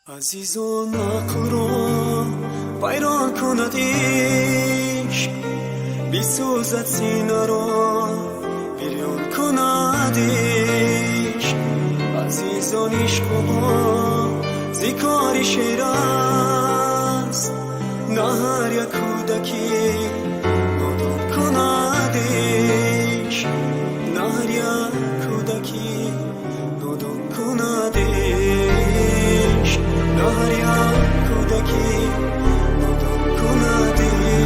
عزیزان عقل را ویران کند عشق، بیسوزد سینه را بریان کند عشق. عزیزان عشق با ذکر شیر است، نه هر یک کودکی نادان کند عشق، نه هر یک کودکی نادان کند عشق، نه هر یک کودکی نادان کند عشق.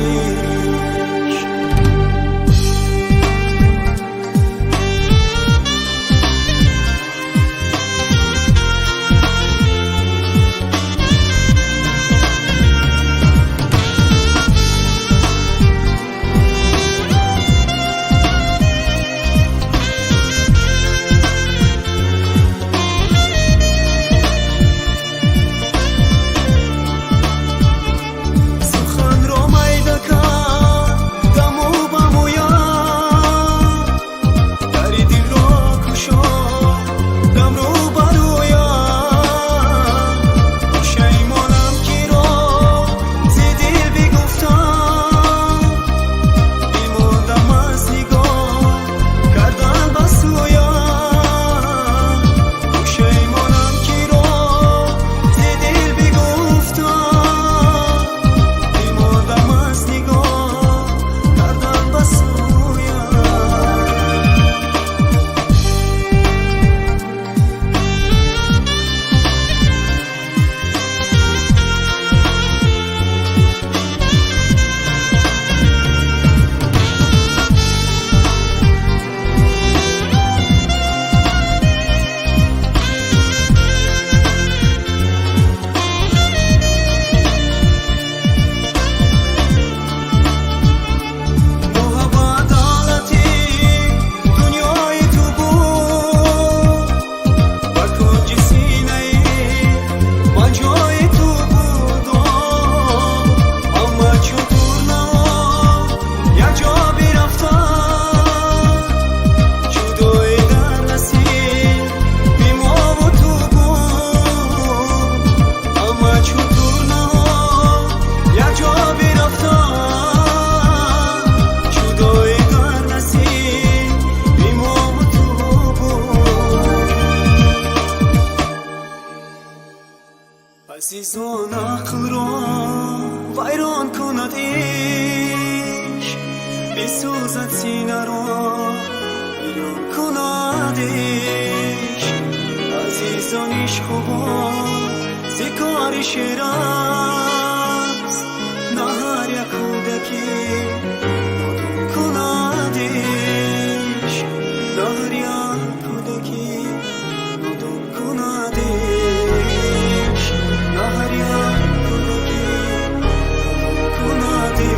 عزیزان عقل را ویران کند عشق، بسوزد سینه را ویران کند عشق. عزیزان عشق با ذکر شیر است، نه هر یک کودکی نادان کند عشق، نه هر یک کودکی نادان کند عشق، نه هر یک کودکی نادان کند عشق.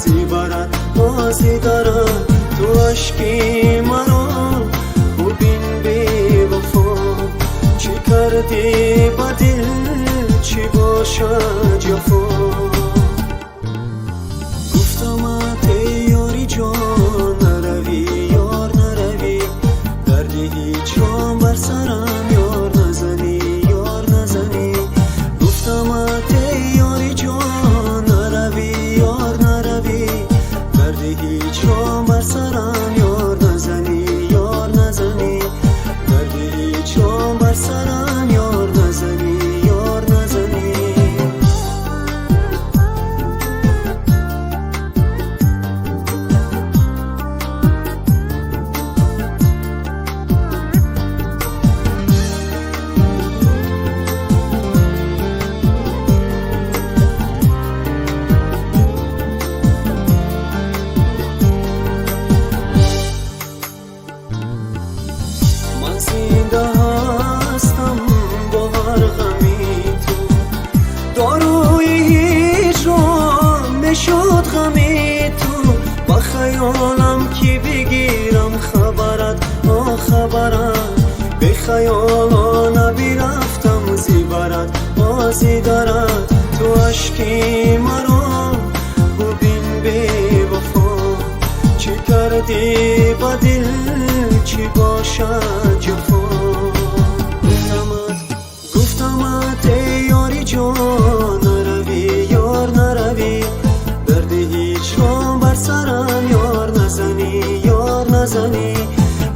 زیبرد بازی دارد تو عشقی مرا ببین بی وفا چی کردی با دل چی باشد جفا گفتم ای یاری جان نروی یار نروی دردی هیچ جان بر سرم یار نزنی یار نزنی گفتم ای یاری جان نروی یار نروی دردی هیچ جان بر سرم یار نزنی یار نزنی دردی هیچ جان بر سرم یار نزنی یار نزنی من زنده هستم با هر غمی تو داروی هیجان نشد غمی تو با خیالم کی بگیرم خبرت خبرت به خیالانه بیرفتم زیبرت بازی دارد تو عشقی مرا ببین بی وفا چی کردی با دل چی باشد جفا گفتمت ای یاری جان نروی یار نروی دردی هیچ جان بر سرم یار نزنی یار نزنی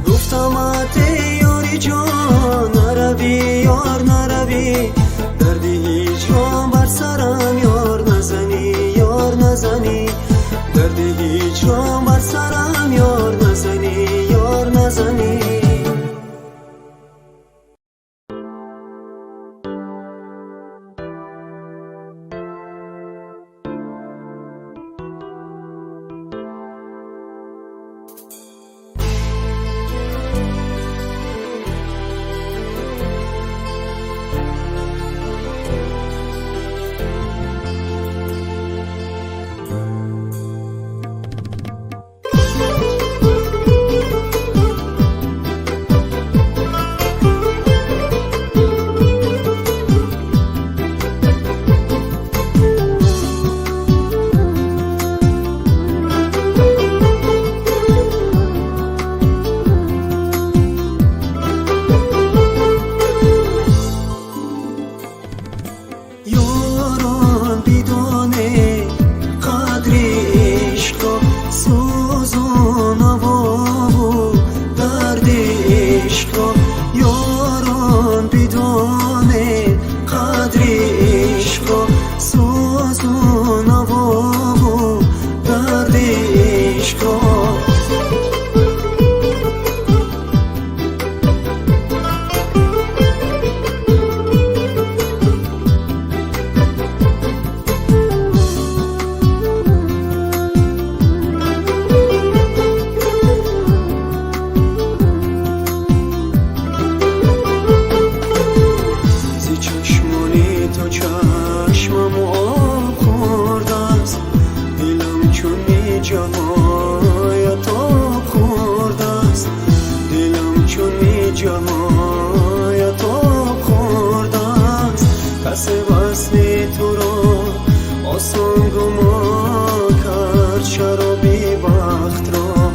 گفتمت ای یاری جان نروی یار نروی دردی هیچ جان بر سرم یار نزنی یار نزنی دردی هیچ جان بر سرم یار نزنی یار نزنی یاران بیدانه قدر عشقا سوز و نوا و درد عشقا یاران بیدانه قدر عشقا سوز و نوا و درد عشقا چشمم آب خورده است دلم چون جهایت آب خورده است دلم چون جهایت آب خورده است پس وصل تو را آسان گما کرد شرابی وقت را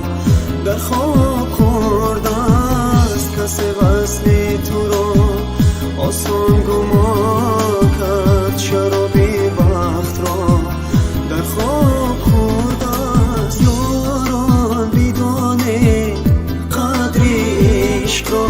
در خواب خورده است پس وصل تو را آسان گما شرابی وقت را در خواب خورده است یاران بیدانه قدر عشق را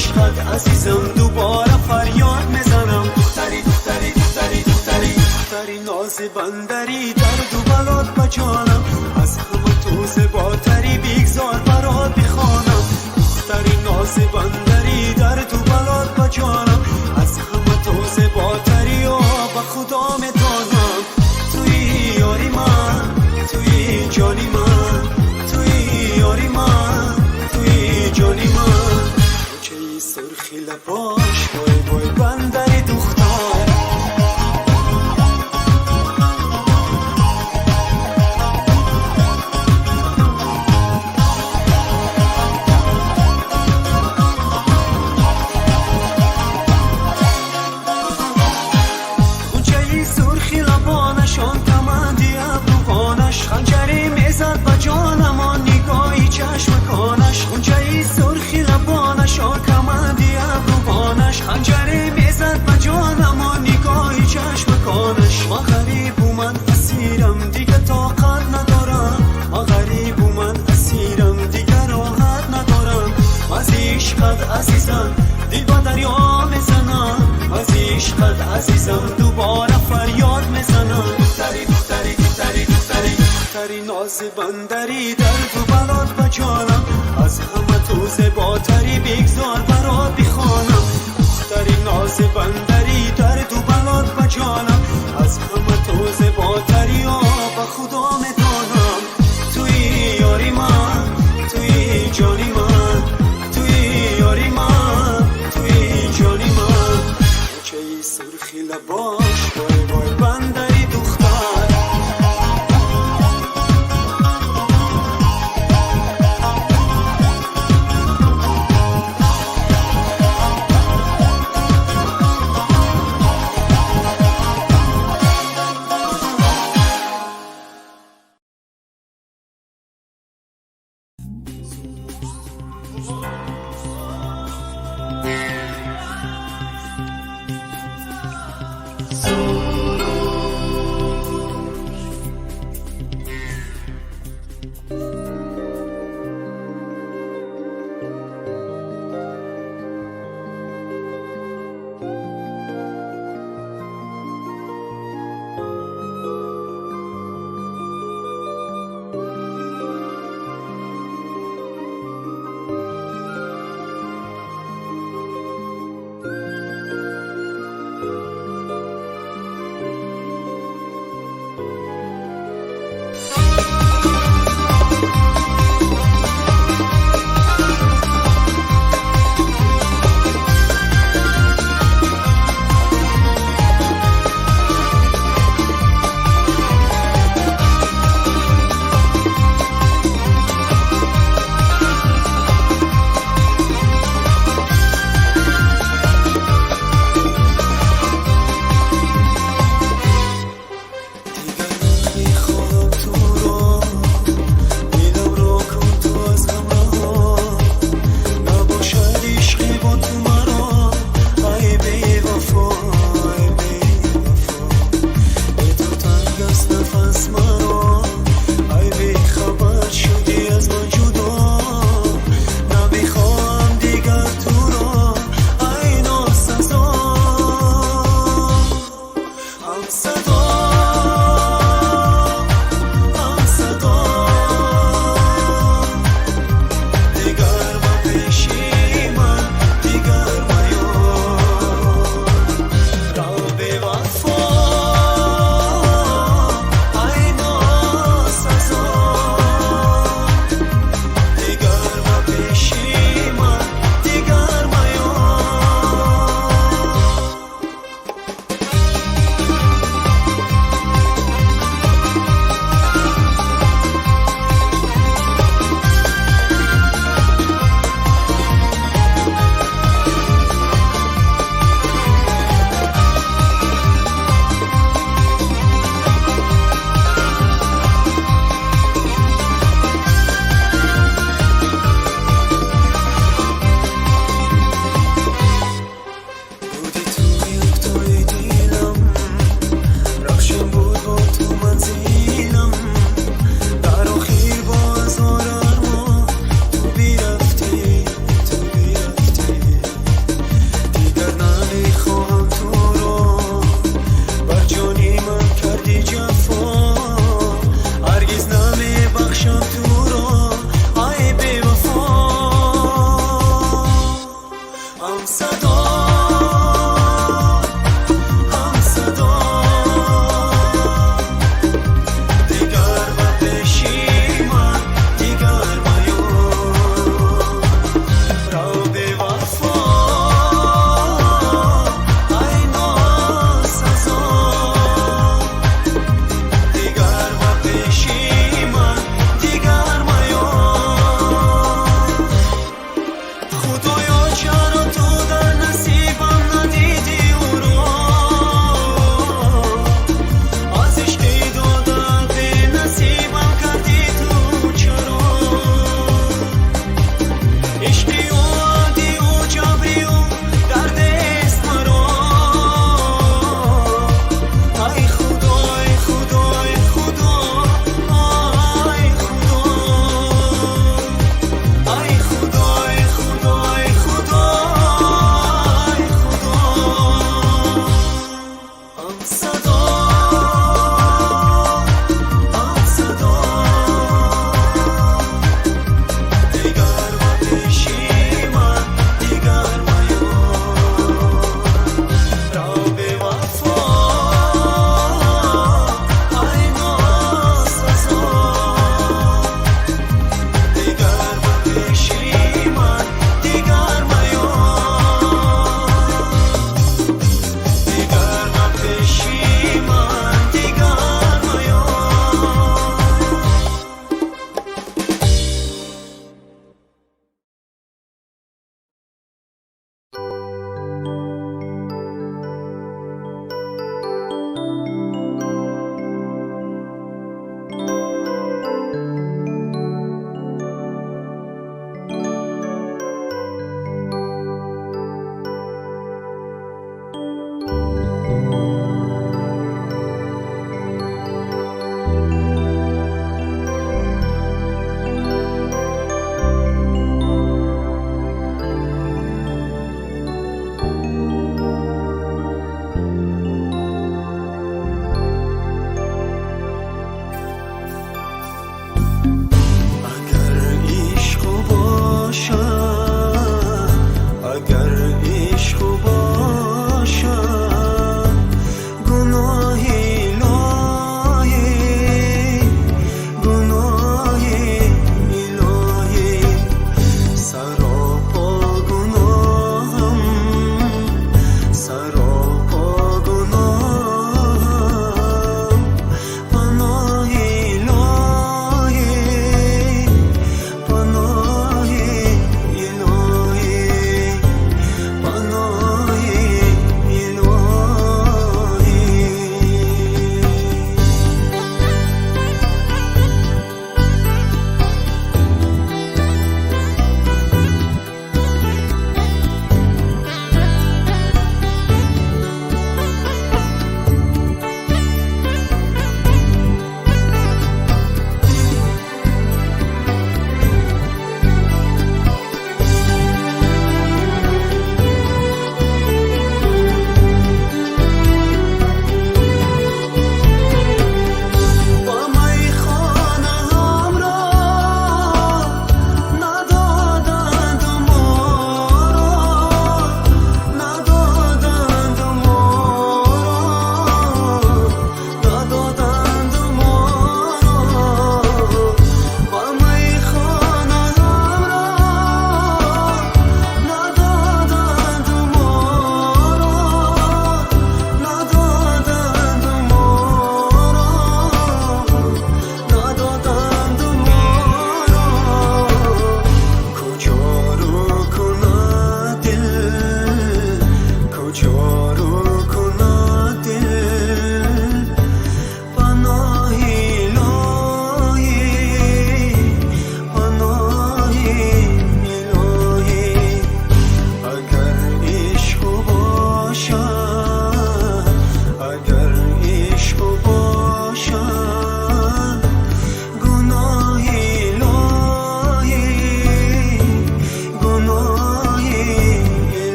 عشقت عزیزم دوباره فریاد میزنم دختری دختری دختری دختری دختری ناز بندری درد و بلات بجانم از همه تو زیباتری بگذار برات بخوانم دختری ناز بندری درد و بلات بجانم از همه تو زیباتری و به خدا میدانم توی یاری من توی جانی من توی یاری من توی جانی من چه سرخی لباش بای بای بندری دختر سرخی لبانش آن کمندی ابروانش خنجری میزد با جانم آن نگاهی چشمکانش خنجری سرخی لبانش آن کمندی ابروانش خنجری میزد با جانم آن نگاهی چشمکانش ما غریب و من اسیرم دیگه طاقت ندارم ما غریب و من اسیرم دیگه راحت ندارم از عشقت عزیزم دل با دریا میزنم از عشقت عزیزم دوباره فریاد میزنم دختری دختری دختری دختری دختری ناز بندری درد و بلات بجانم از همه تو زیباتری بگذار برات بخوانم دختری ناز بندری درد و بلات بجانم از همه تو زیباتری و به خدا میدانم توی یاری من توی جانی من توی یاری من توی جانی من چه سرخی لباش بای بای بندری دختر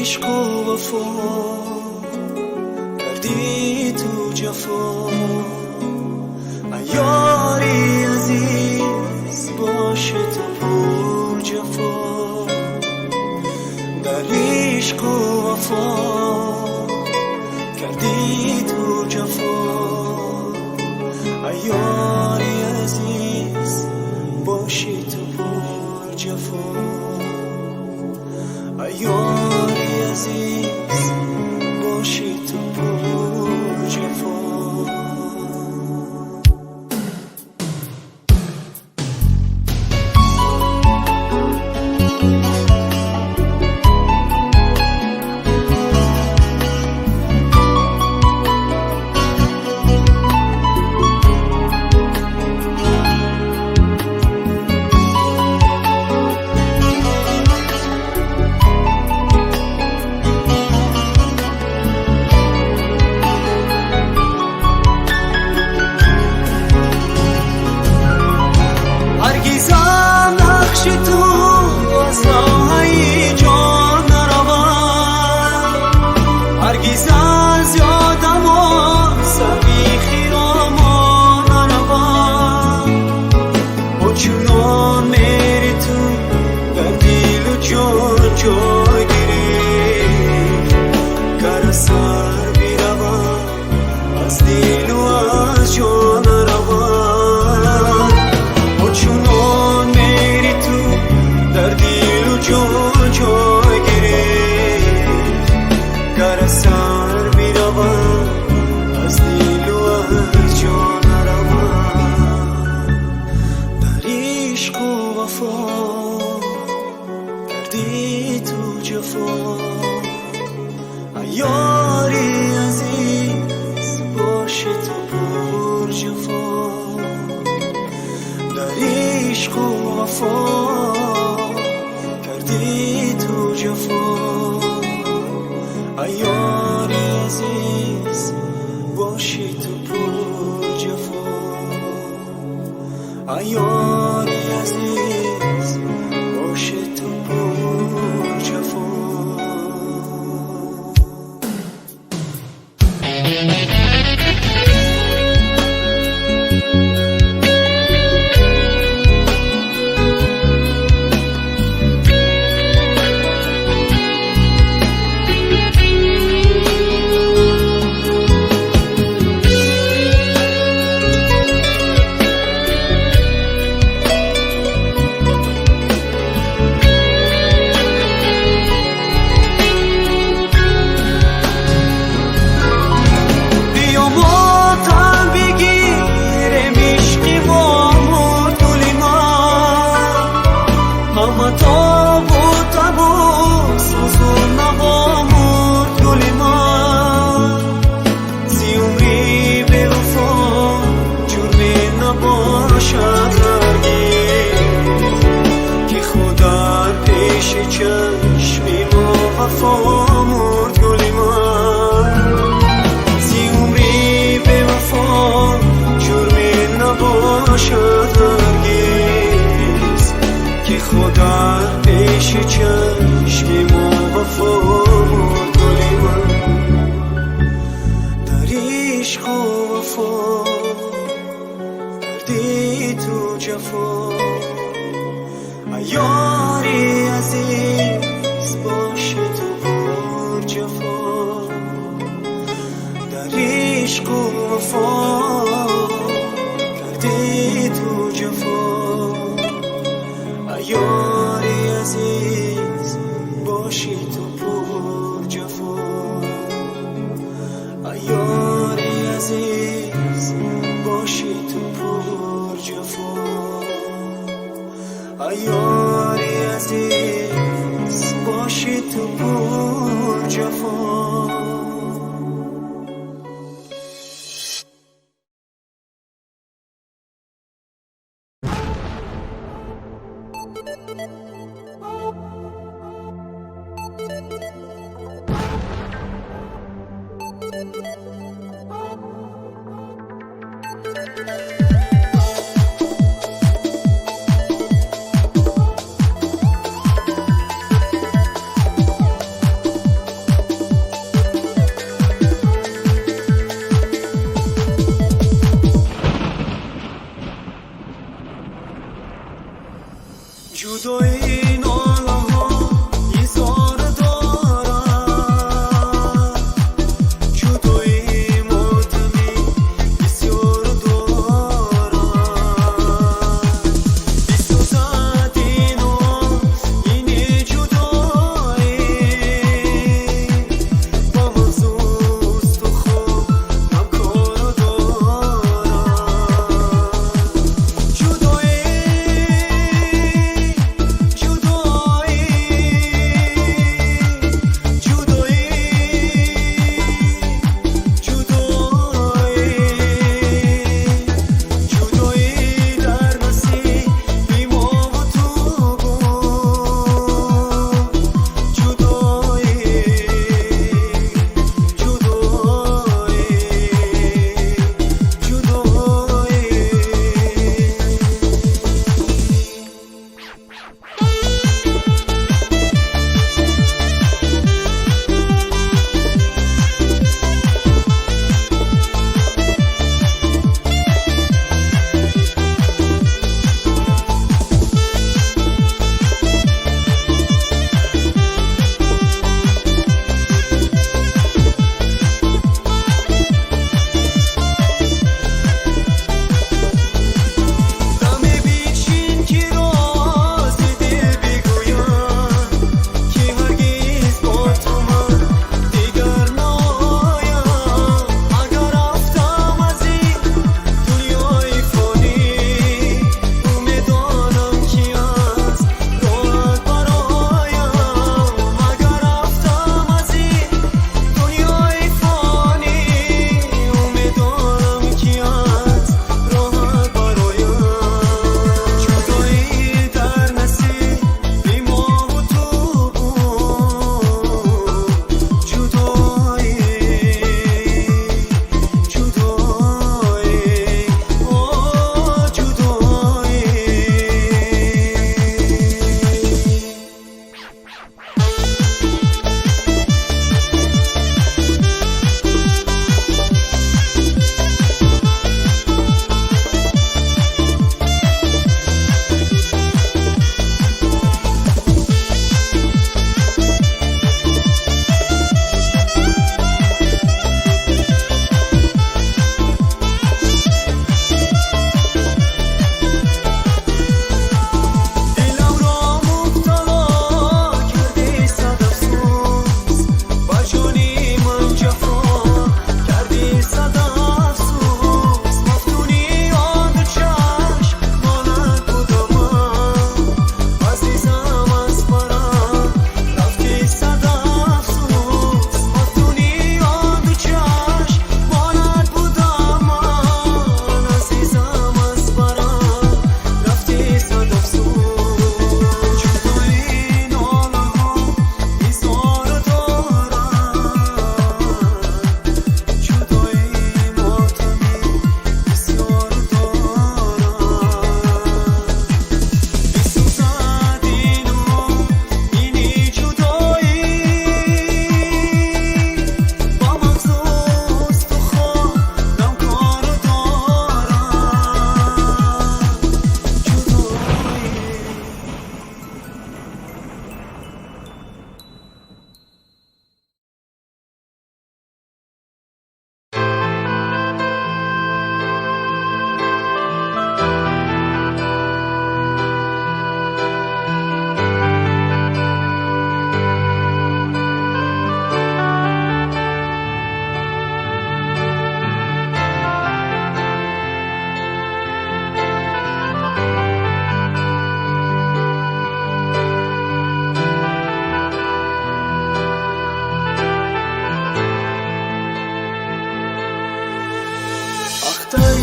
عشق و وفا کردی تو جفا یاری عزیز باشه تو پر جفا در عشق و وفا کردی تو جفا یاری عزیز باشی تو پر جفا یاری عزیز باشی تو پر جفا یاری عزیز باشه تو پر جفا در عشق و وفا کردی تو جفا یاری عزیز باشی تو پر جفا یاری عزیز باشه تو پر جفا چشمی ما وفا مرد گل من زی عمری به وفا جرمی نباشد هرگز که خدا پیش چشمی ما وفا مرد گل من در عشق و وفا کردی تو جفا یاری عزیز باشه تو پر جفا در عشق و وفا کردی تو جفا یاری عزیز باشی تو پر جفا یاری عزیز باشی تو پر جفا یاری عزیز باشی تو پر جفا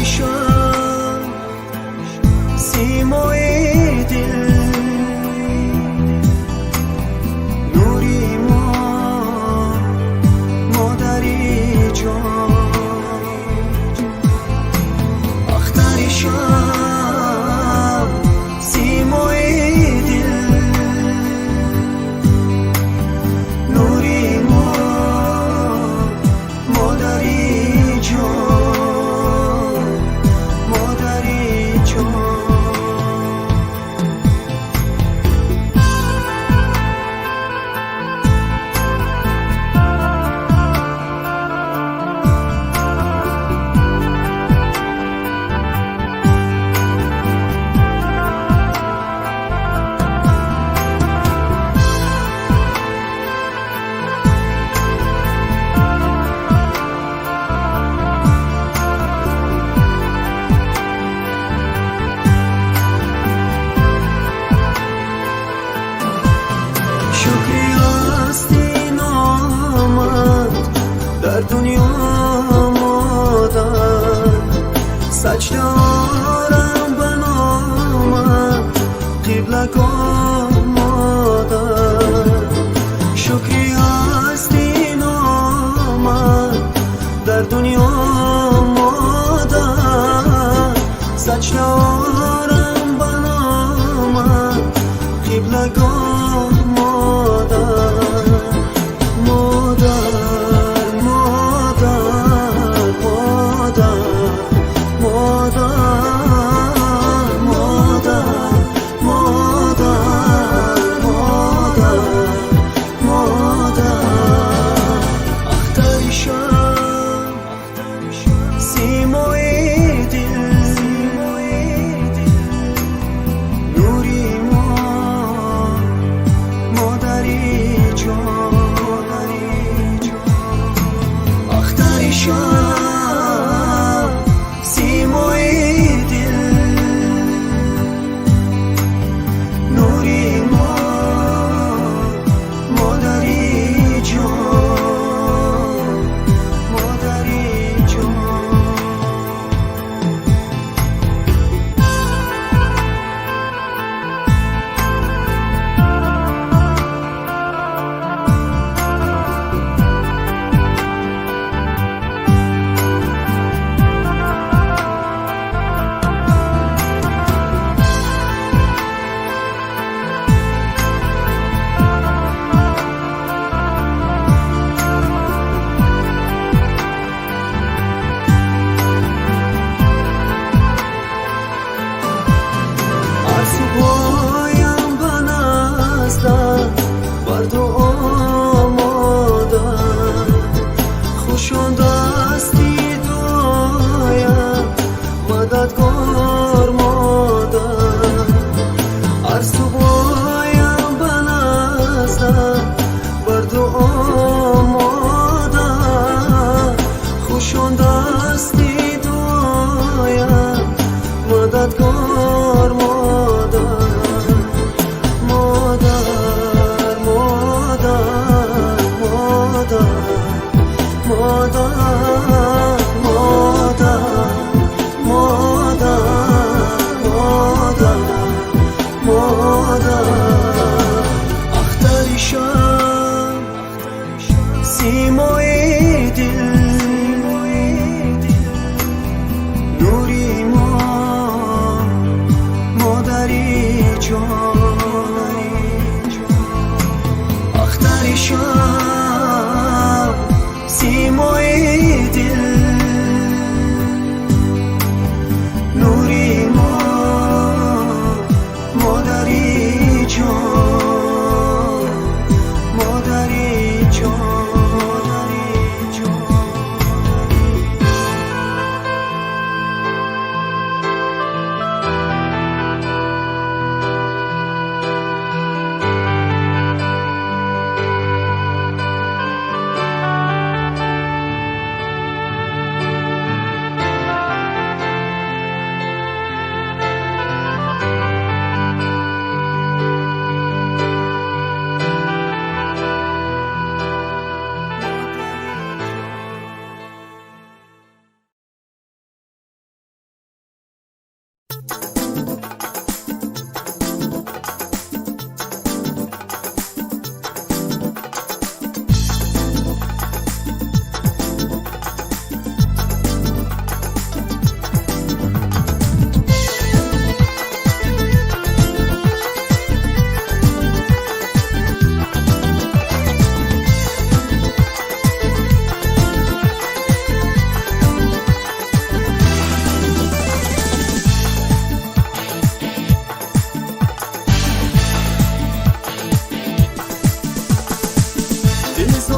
اختریشم سیمای دل نوری مادری جان اختریشم سیمای دل نوری مادری جان مادری جان شکری هستی نامد در دنیا مادر سجده آرم به نامت قبلگاه مادر شکری هستی نامد در دنیا مادر سجده آرم به نامت قبلگاه مددگار مادر عرض و بایم به نزدت بر دعا مادر خوشان دستی دعایم مددگار مادر مادر مادر مادر مادر اختریشم سیمای دل نوری مادری جان اختریشم سیمای دل نوری مادری جان مادری جان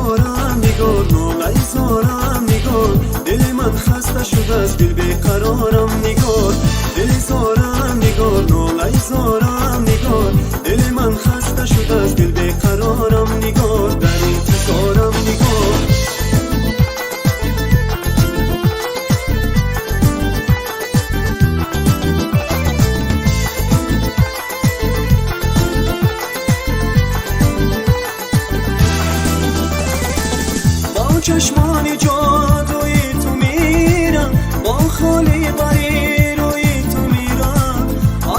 زارم نگار، نالای زارم نگار، دل من خسته شده از دل بیقرارم نگار. دل زارم نگار، نالای زارم نگار، دل من خسته شده از دل بیقرارم نگار، در انتظارم نگار. چشمان جادوی تو میرم، با خالی بری روی تو میرم.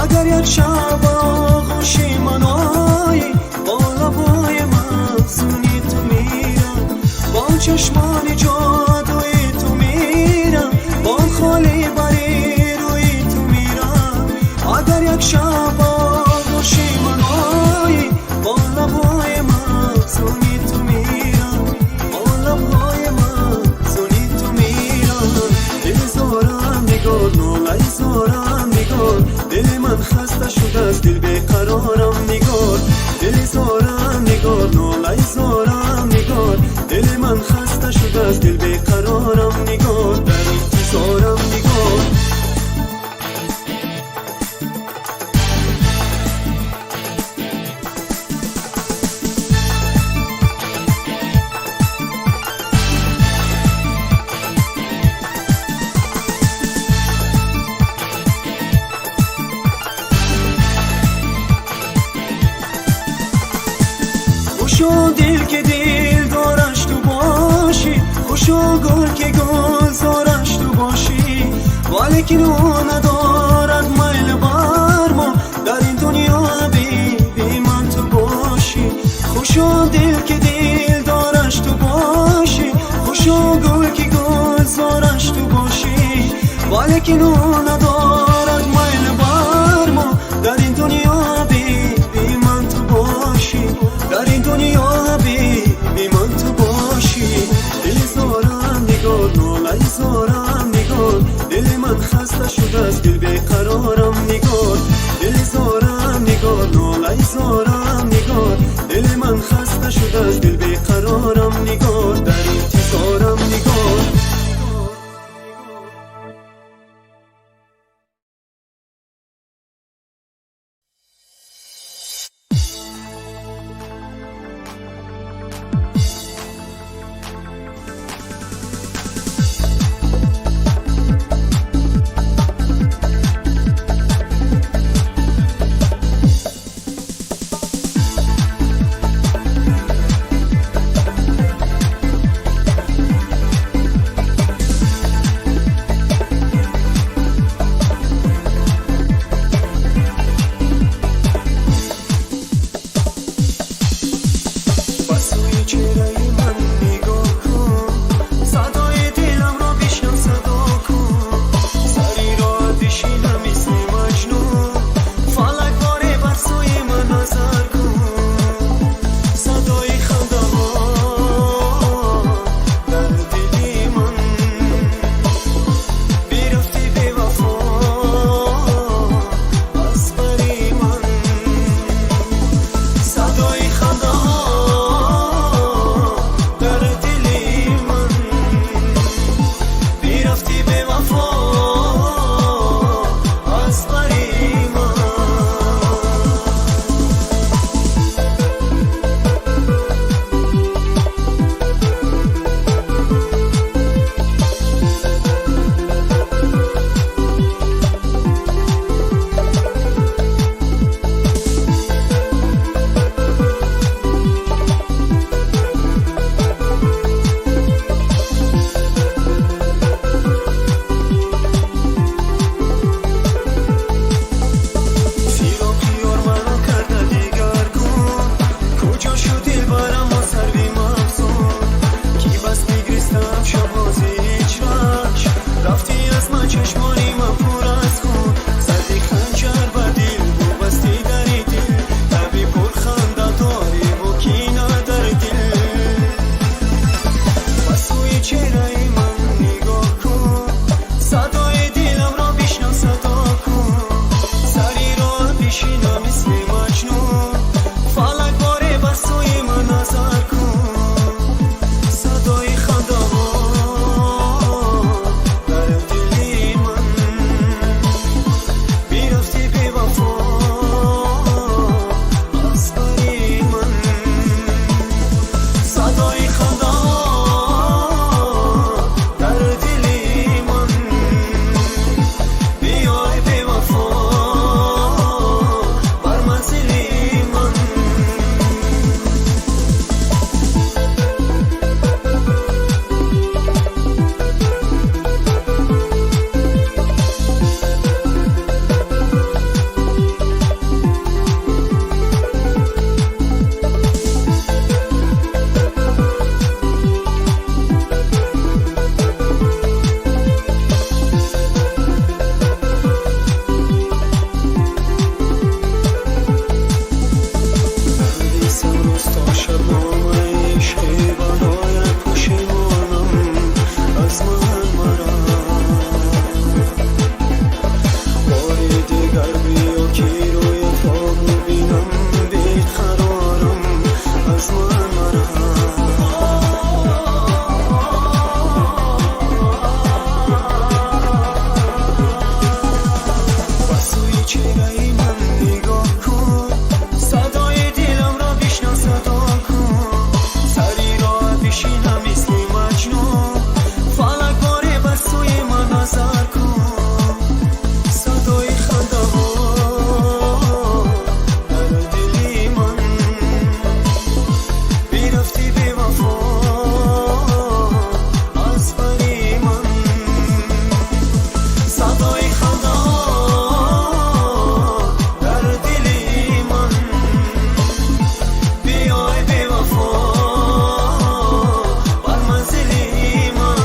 اگر یک شب آغوشی من آیی، با لبای محزونی تو میرم. با چشمان جادوی تو میرم، با خالی بری روی تو میرم. اگر یک شب آغوشی من آیی، با لبای محزونی تو میرم. نالای زارم نگار، دل من خسته شده از دل بیقرارم نگار. دل زارم نگار، نالای زارم نگار، دل من خسته شده از دل بیقرارم نگار، در انتظارم نگار. خوشو دل که دل دارش تو باشی، خوشو گل که گل زارش تو باشی. ولیکن او ندارد میل بر ما، در این دنیا بی من تو باشی. خوشو دل که دل دارش تو باشی، خوشو گل که گل زارش تو باشی. ولیکن او ندارد میل بر ما، در این دنیا بی من تو باشی. در این دنیا بی من تو باشی. دل زارم نگار، نالای زارم نگار، دل من خسته شده از دل بیقرارم نگار. دل زارم نگار، نالای زارم نگار، دل من خسته شده از دل بیقرارم نگار، در انتظارم نگار. شبنامه عشقی بالای پشیمانم از من مرا باری دیگر بیا که روی خواب بینم بیقرارم از من مرا بسوی چهره من نگاه کن صدای دلم را بشنو صدا کن سری را بشینم مثل مجنون فلک باره بسوی من نظر کن صدای خنده ها در دل من بیرفتی بی وفا از بری من صدای خنده ها در دل من بیای بی وفا بر منزل من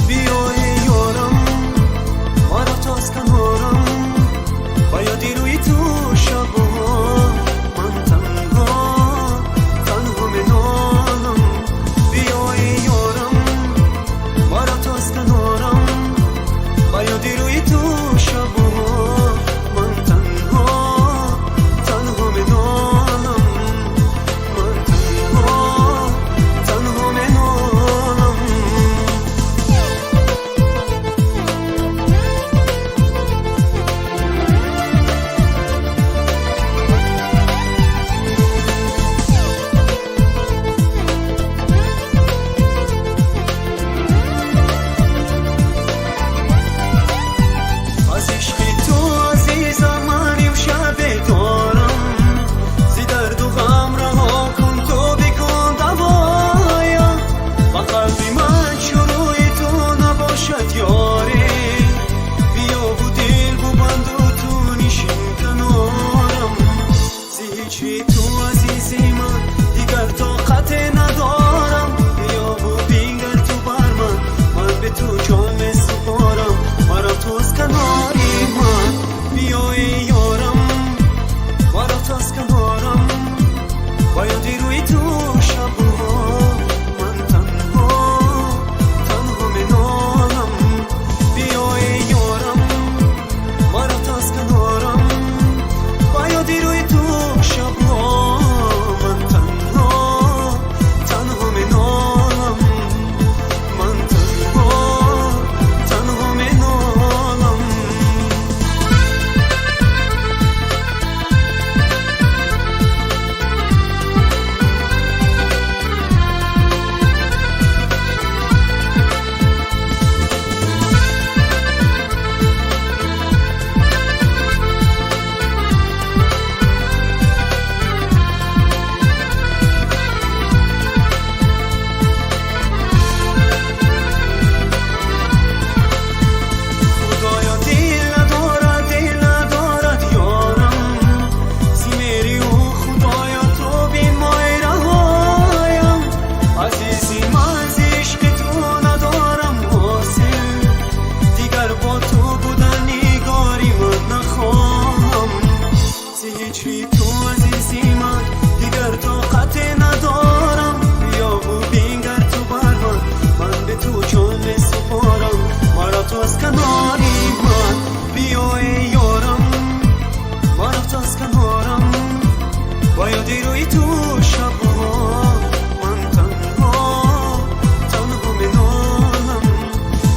بیای یارم مرا تاز کنارم و یادی روی تو شبها من تنها منالم بیای یارم مرا تاز کنارم و یادی روی تو شبها من تنها منالم من تنها منالم از عشق تو عزیزم من امشب دارم زی درد و غم رها کن تو بکن دوایم و قلبی من شروع تو نباشد یاری بیا و دل ببند و تو نشین کنارم زی هیچی تو عزیزی من دیگر طاقت ندارم بیا و بینگر تو بر من به تو جان میسپارم مرا توز کناری من بیای یارم مرا توز کنارم و یادی روی تو شبها من تنها منالم بیای یارم مرا توز کنارم و یادی روی تو شبها من تنها منالم من تنها منالم خدایا دل ندارد یارم زی میری و خدایا تو بین مای رهایم عزیزی من زی عشق تو ندارم حاصل دیگر با تو بودن نگاری من نخواهم زی هیچی تو عزیزی من دیگر طاقت ندارم بیا و بینگر تو بر من به تو جان میسپارم مرا تو از کناری من بیای یارم مرا تو از کنارم و یادی روی تو شبها من تنها منالم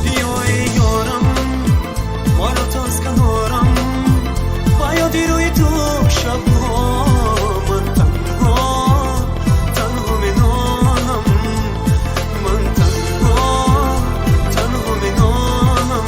بیای یارم مرا تو از کنارم و یادی روی تو شبها من تنها منالم من تنها منالم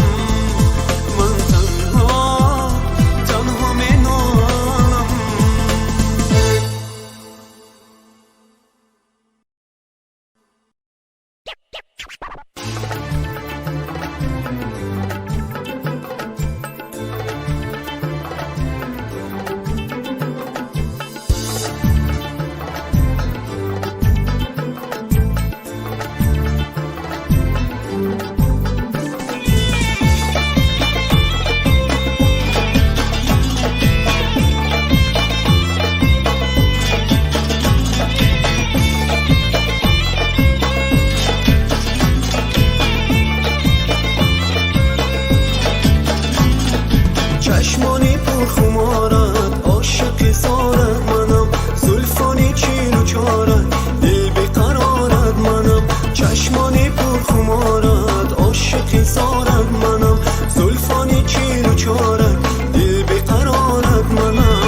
چشمانی پر خمارت عاشق زارت منم، زلفانی چین و چارت دل بیقرارت منم. چشمانی پر خمارت عاشق زارت منم، زلفانی چین و چارت دل بیقرارت منم.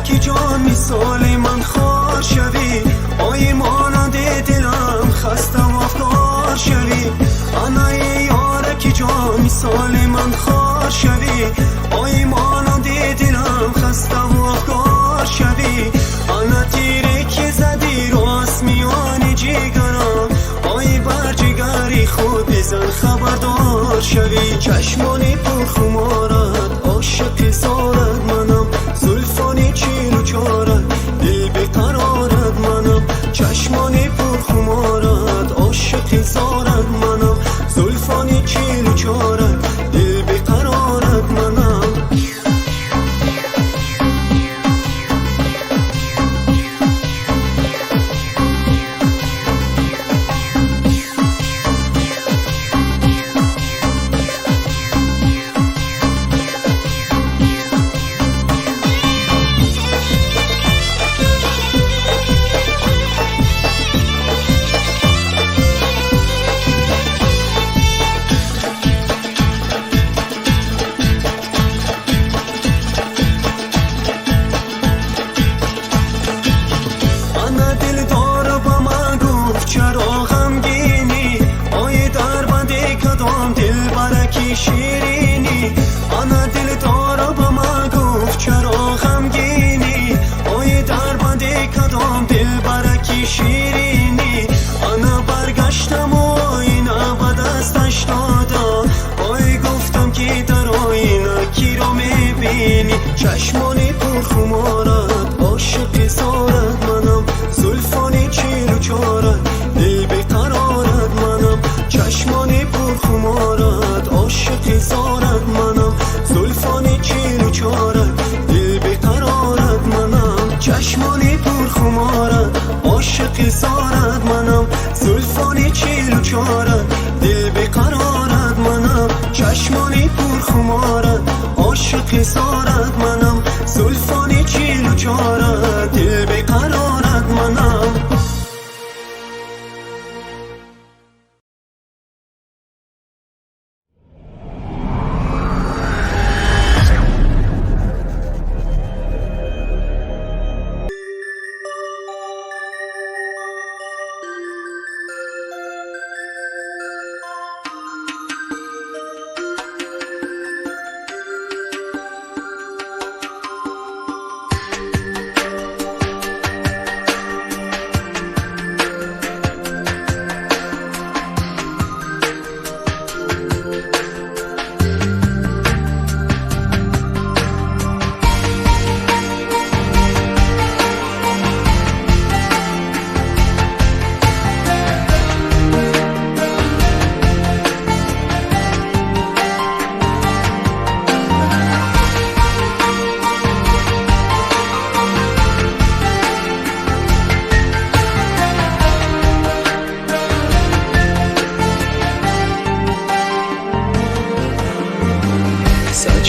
کی جان مثال من خوار شوی، آی مانند دلم خستم افکار شوی. آنای یار کی جان مثال من خوار شوی، آی مانند دلم خستم افکار شوی. آن تیره که زدی راست میان جگرم، آی بر جگری خود بزن خبردار شوی. چشمانی پر خمارت عاشق زارت منم، زلفانی چین و چارت دل بیقرارت منم. چشمانی پر خمارت عاشق زارت منم، زلفانی چین و چارت دل بیقرارت منم. شیرینی آنا دل دارا با من گفت چرا غمگینی، آی در بنده کدام دل برکی شیرینی. آنا برگشتم و آینه به دستش دادم، آی گفتم که در آینه کی رو میبینی. چشمانی پر خمارت عاشق زارت منم، زلفانی چین و چارت دل بیقرارت منم. چشمانی پر خمارت عاشق زارت منم، زلفانی چین و چارت دل بیقرارت منم. چشمانی پر خمارت عاشق زارت منم، زلفانی چین و چارت دل بیقرارت منم. چشمانی پر خمارت عاشق زارت منم، زلفانی چین و چارت دل بیقرارت منم.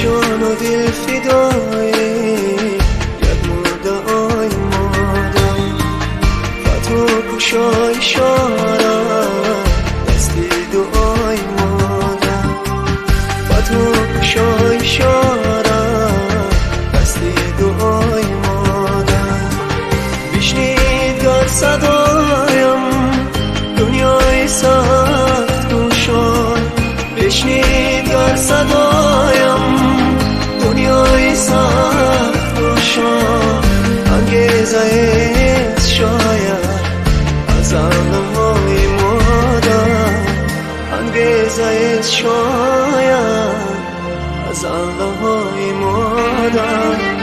جان و دل فدای یک مرده آی مادم، فتو کشای شارم دستی دعای مادم. فتو کشای شارم دستی دعای مادم. بشنید گر صدایم دنیای سخت گشای، بشنید گر صدایم دنیای سخت گشای. انگیزه ایست شاید از آنهای مادر، انگیزه ایست شاید از آنهای مادر.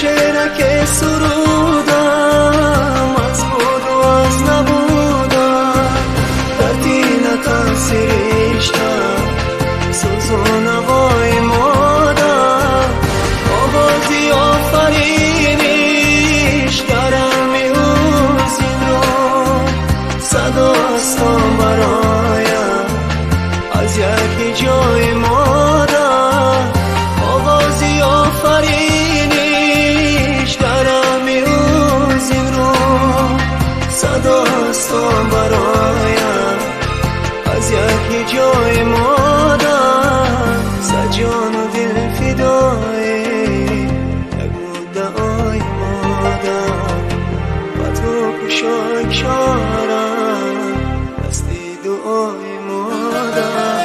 شعرک سرودم از بود و از نبودم در دین تاثیرشتم سوز و نوای مادم آوازی آفرینش گرمی اون زین رو صداستان برایم از یکی جای مادم آوازی آفرینش گرمی اون زین رو صداستان برایم از یکی جای مادم سجان و دل فدای یک مدعای مادم و تو کشای کشارم دستی دعای مادم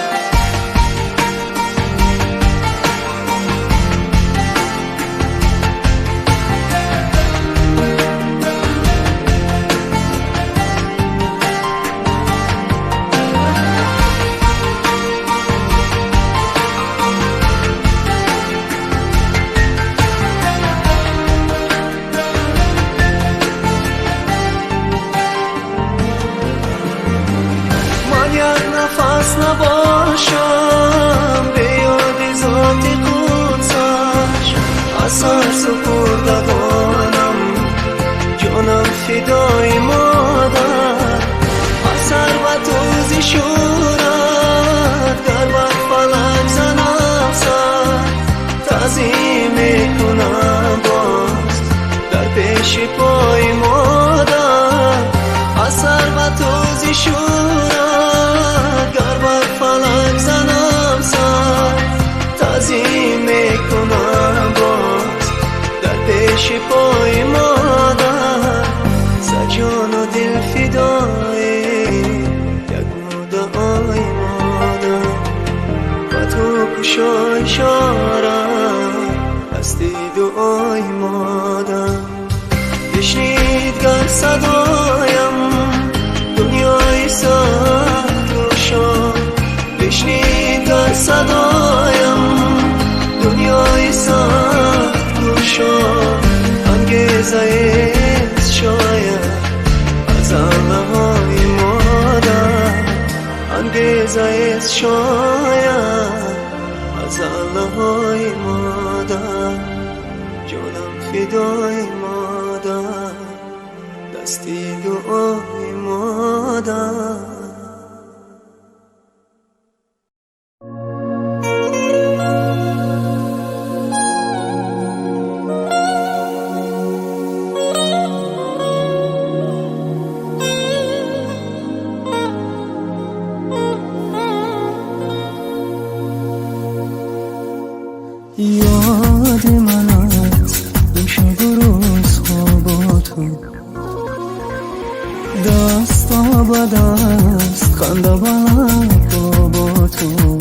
نفس نباشم به یاد ذات قدسش اثر سپردگانم جانم فدای مادر اثر و توزی شورت در بر فلک زنم سر تعظیم میکنم باز در پیش پای مادر اثر و توزی شورت تعظیم میکنم باز در پیش پای مادر سجان و دل فدای یک مدعای مادر و تو کشای شارم هستی دعای مادر بشنید گر صدایم دنیای سخت روشن بشنید گر صدایم دنیای سخت روشن انگیزه ایست شاید از علمهای مادر انگیزه ایست شاید از علمهای مادر جانم فدای مادر دستی دعای مادر یاد منت این شب و روز خواباتو دستا به دست خنده بلد باباتو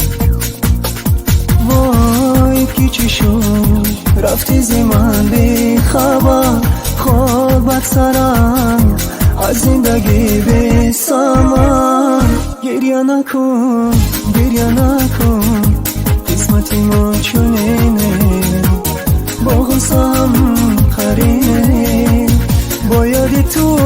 وای کی چی شد رفتی زی من بی خبر خوابت سرم از زندگی بی سمن گریه نکن قسمتی ما چونینه با غصم قرینه باید تو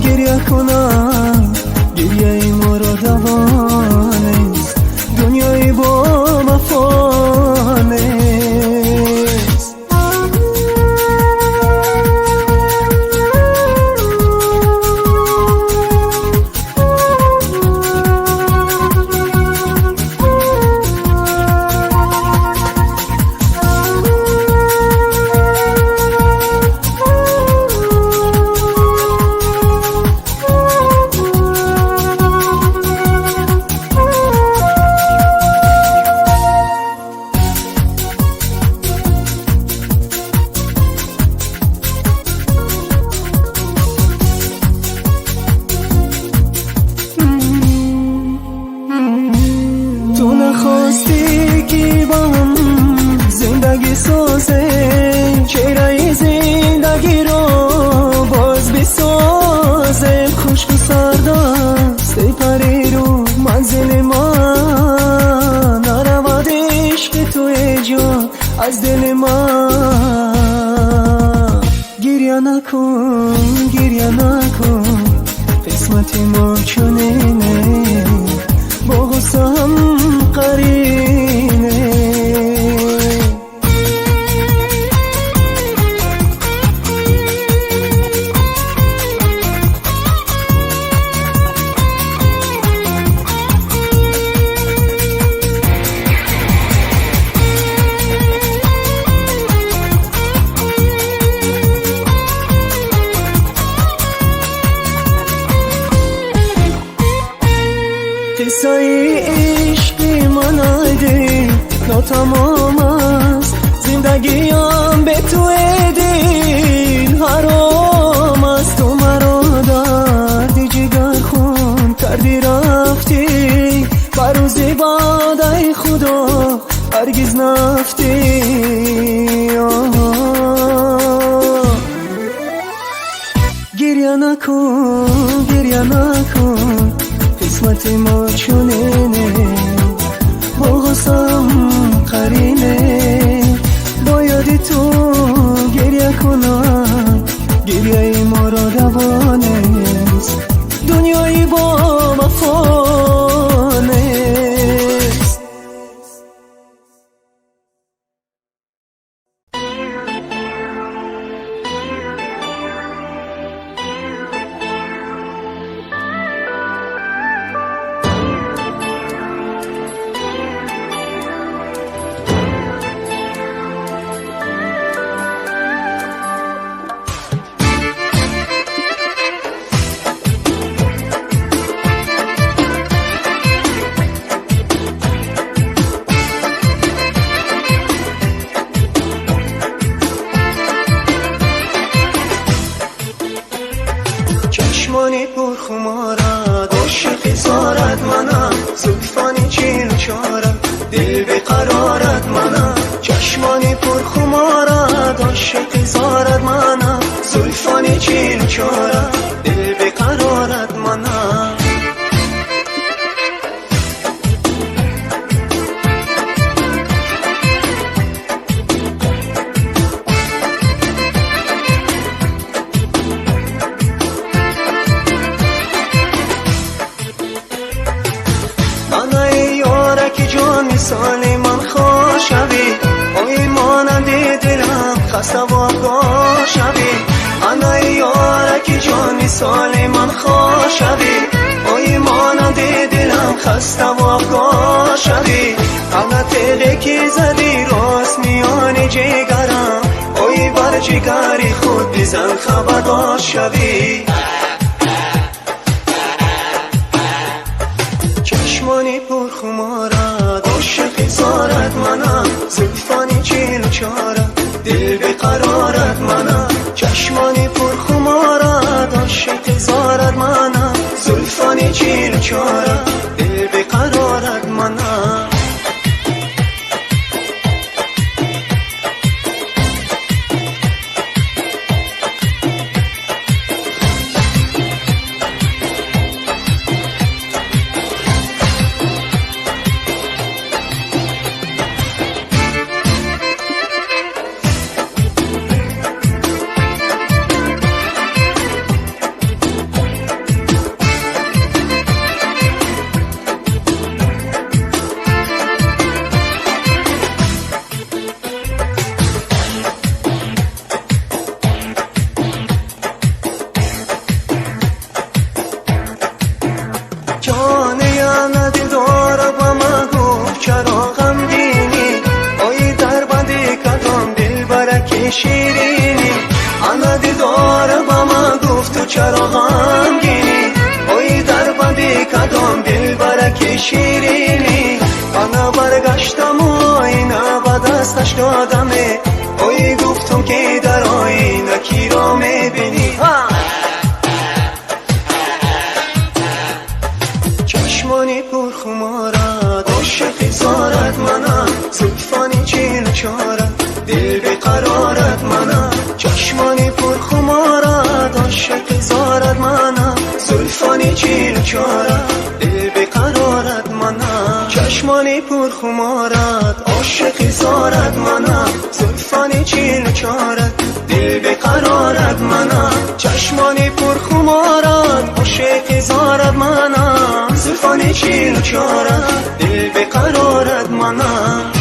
گریه کنم گریه ما را دوانست دنیای با مفانست نخواستی که با هم زندگی سازه چهره زندگی رو باز بسازه خشک و سردست پری رو منزل من نرود عشق توی جان از دل من گریه نکن قسمت ما چنینه با غصه هم قرینه قصه عشقی من ایدی ناتمام است زندگیم به تو دل حرام است تو مرا درد جگر خون کردی رفتی بر روز بعد ای خدا هرگز نفتی گریه نکن قسمت ما چنینه با غصم قرینه باید تو گریه کنم گریه ما را دوانست دنیایی با وفانست چشمانی پرخمارد عاشق زارد منم زلفانی چین چارد دل بقرارد منم چشمانی پرخمارد عاشق زارد منم زلفانی چین چارد دل بقرارد منم مثال من خوشوی اوی مانند دلم خسته و افگار شوی انا یارکی جان مثال من خوشوی اوی مانند دلم خسته و افگار شوی انا تیغه که زدی راست میان جگرم اوی بر جگری خود بزن خبردار شوی چشمانی پرخمارد عاشق زارد منم زلفانی چین چارد دل بقرارد منم چشمانی پرخمارد عاشق زارد منم زلفانی چین چارد دل بقرارد منم شیرینی انا دیدار با من گفت تو چرا غمگینی اوی در بندی کدام دل برک شیرینی انا برگشتم و آینه با دستش دادمه اوی گفتم که در آینه کی را میبینی چشمانی پرخمارد عاشق زارد منم زلفانی چین چارد دل بقرارد منم چشمانی پرخمارد عاشق زارد منم زلفانی چین چارد دل بقرارد منم چشمانی چشمانی پر خمارت عاشقی زارد منم زلفانی چیل چارد دل بقرارد منم چشمانی پر خمارت عاشقی زارد منم زلفانی چیل چارد دل بقرارد منم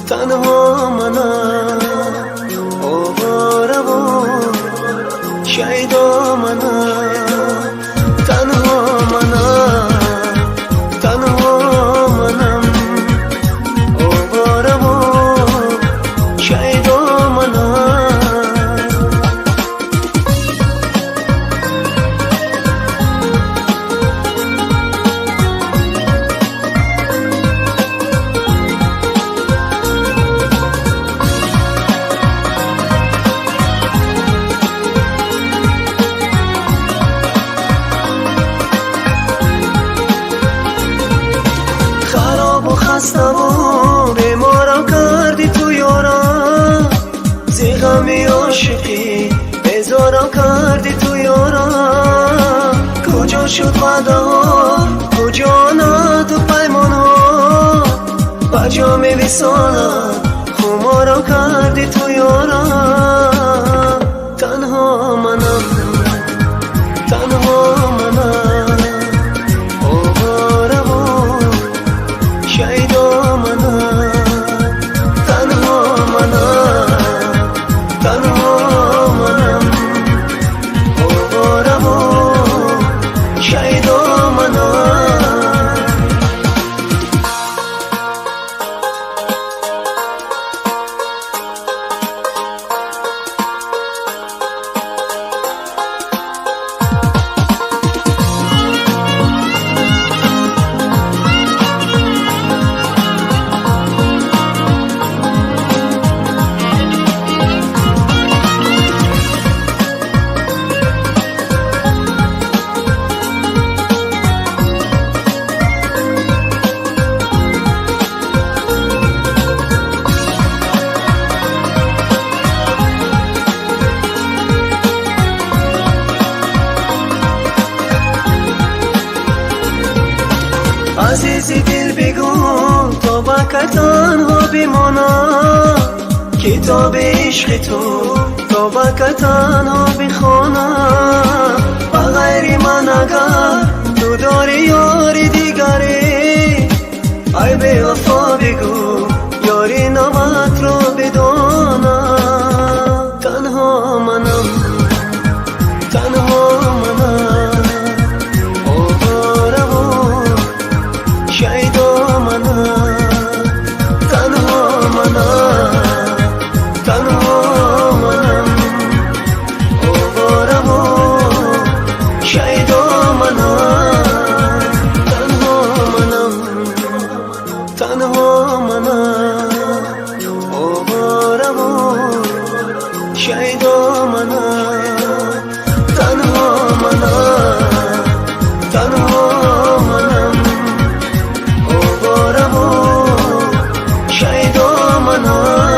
تنها منم آواره و شیدا منم تنها منم آواره و شیدا منم خسته و بیمارم کردی تو یارم زی غمی عاشقی بیزارم کردی تو یارم کجا شد وعده ها کجا آنات و پیمان ها بجا می وصالم خمارم کردی تو یارم تنها منم آواره و شیدا منم تنها منم آواره و شیدا منم عزیزی دل بگو تا بکر تنها بمانم کتاب عشق تو تا بکر تنها بخوانم بغیر من اگر تو داری یاری دیگری ای به وفا بگو یاری نمت رو بدانم تنها منم آواره و شیدا منم تنها منم آواره و شیدا منم تنها منم آواره و شیدا منم تنها منم آواره و شیدا منم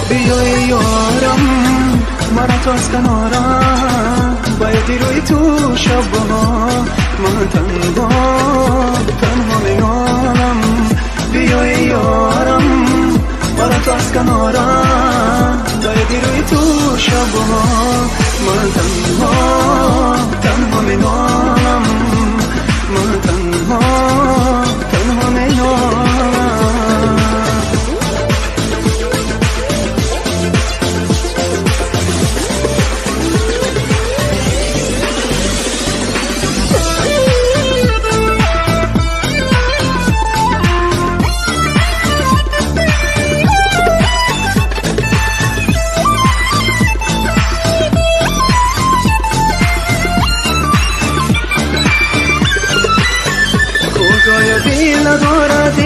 بیای یارم مرا تو از کنارم باید روی تو شب ها من تنها میمانم بیای یارم برات از کنارم دایدی روی تو شبها من تنها میمانم من تنها میمانم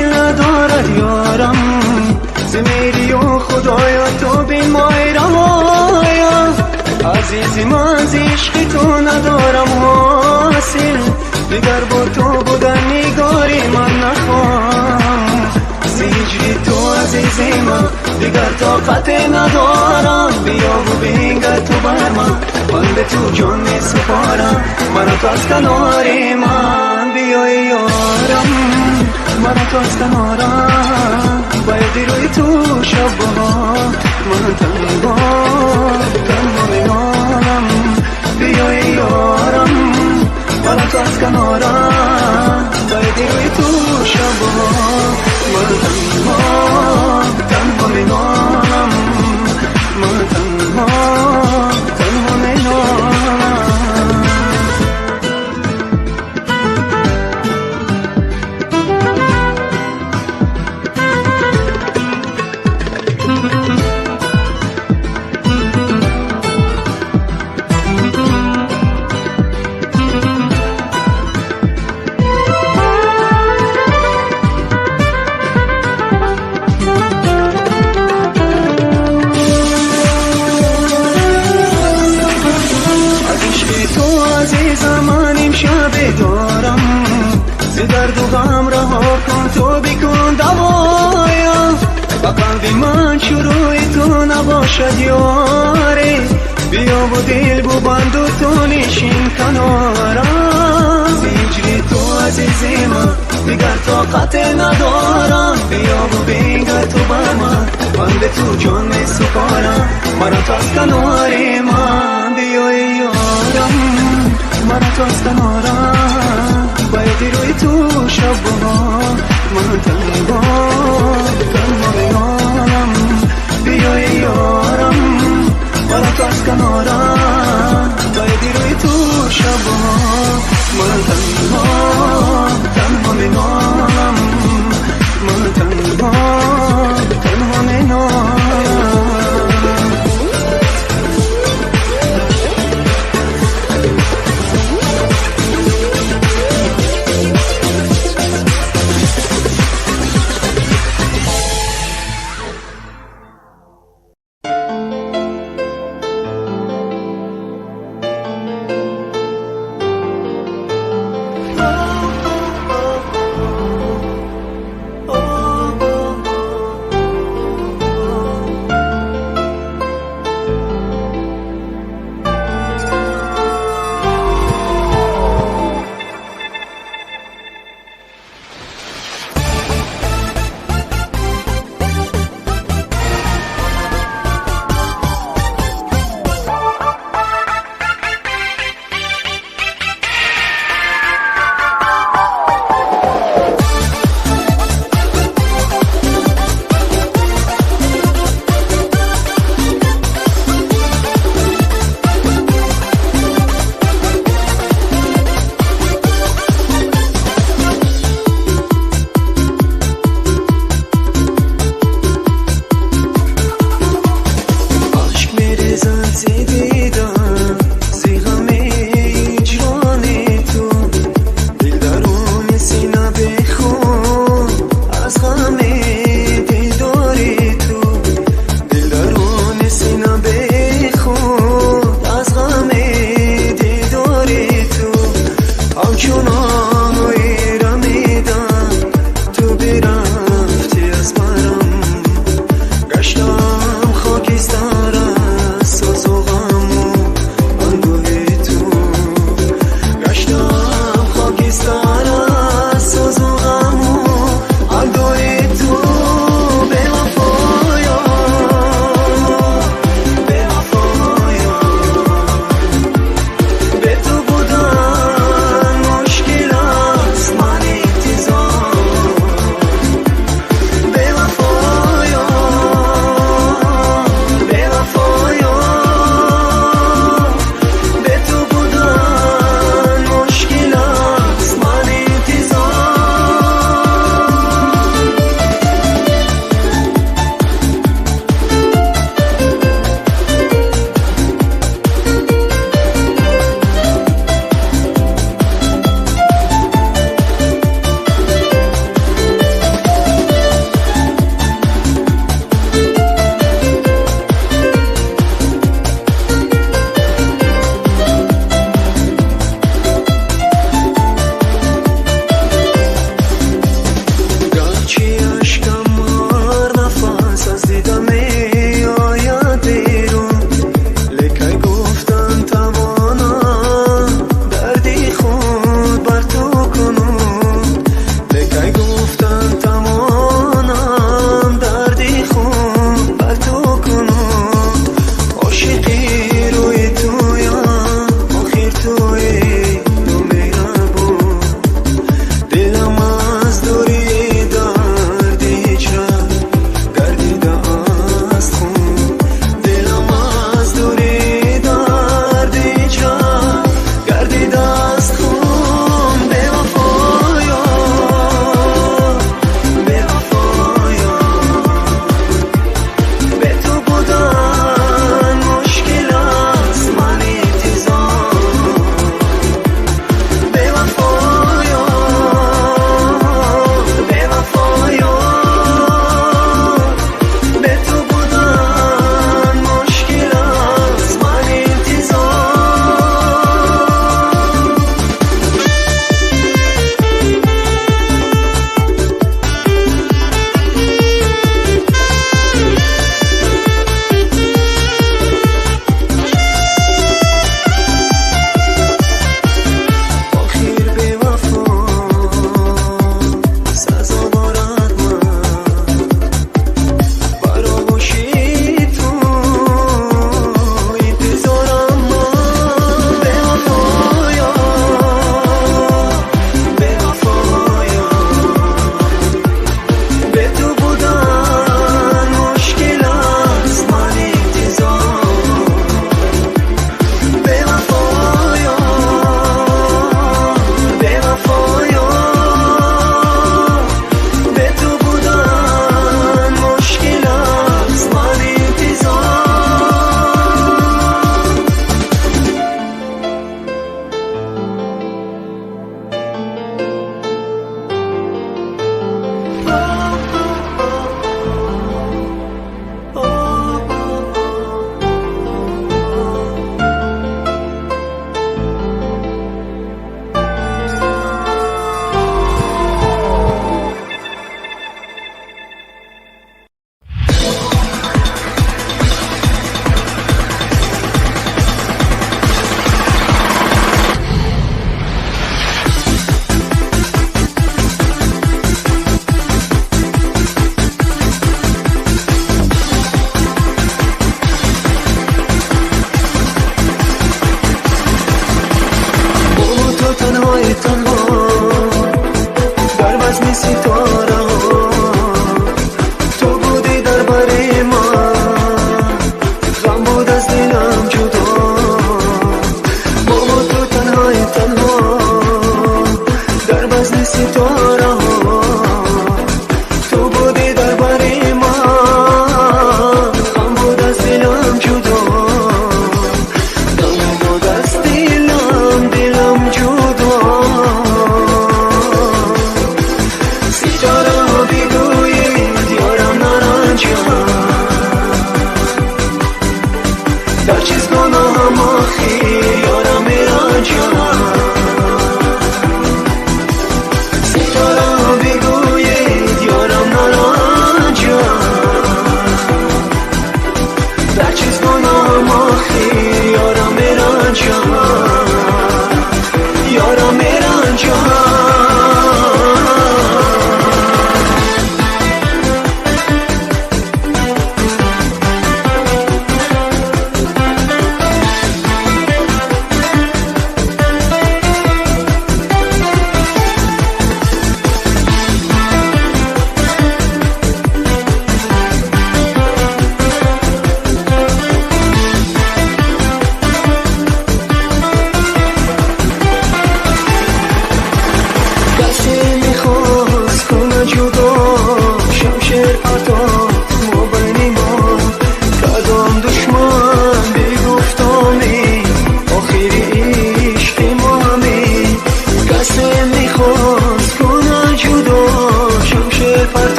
دل ندارد یارم زمیری و خدایا تو بین مای روایا عزیزی من از عشق تو ندارم حاصل دیگر با تو بودن نگاری من نخواهم زیجری تو عزیزی من دیگر طاقت ندارم بیا و بینگر تو بر من به تو جان می سپارم مرا از کناری من بیای یارم مرا تو از کنارم بایدی روی تو شبها من تنها میمانم بیای یارم مرا تو از کنارم بایدی روی تو شبها من تنها میمانم من تنها میمانم درد و غم رها کن تو بکن دوایا و قلبی من شروع تو نباشد یاری بیا و دل ببند و تو نشین کنارم زیجری تو عزیزی من دیگر طاقت ندارم بیا و بینگر تو بر من به تو جان می سپارم مرا تو از کناری من بیای یارم مرا تو از کنارم بایدی روی تو شبها من تنها میمانم بیای یارم مرا تو از کنارم بایدی روی تو شبها من تنها میمانم من تنها میمانم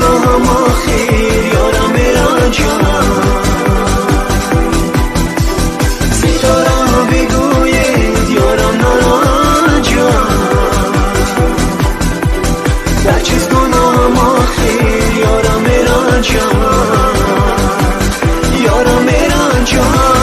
گناهم آخیر یارم میرن جان ستاره بگوید یارم نران جان در چیز گناهم آخیر یارم میرن جان یارم میرن جان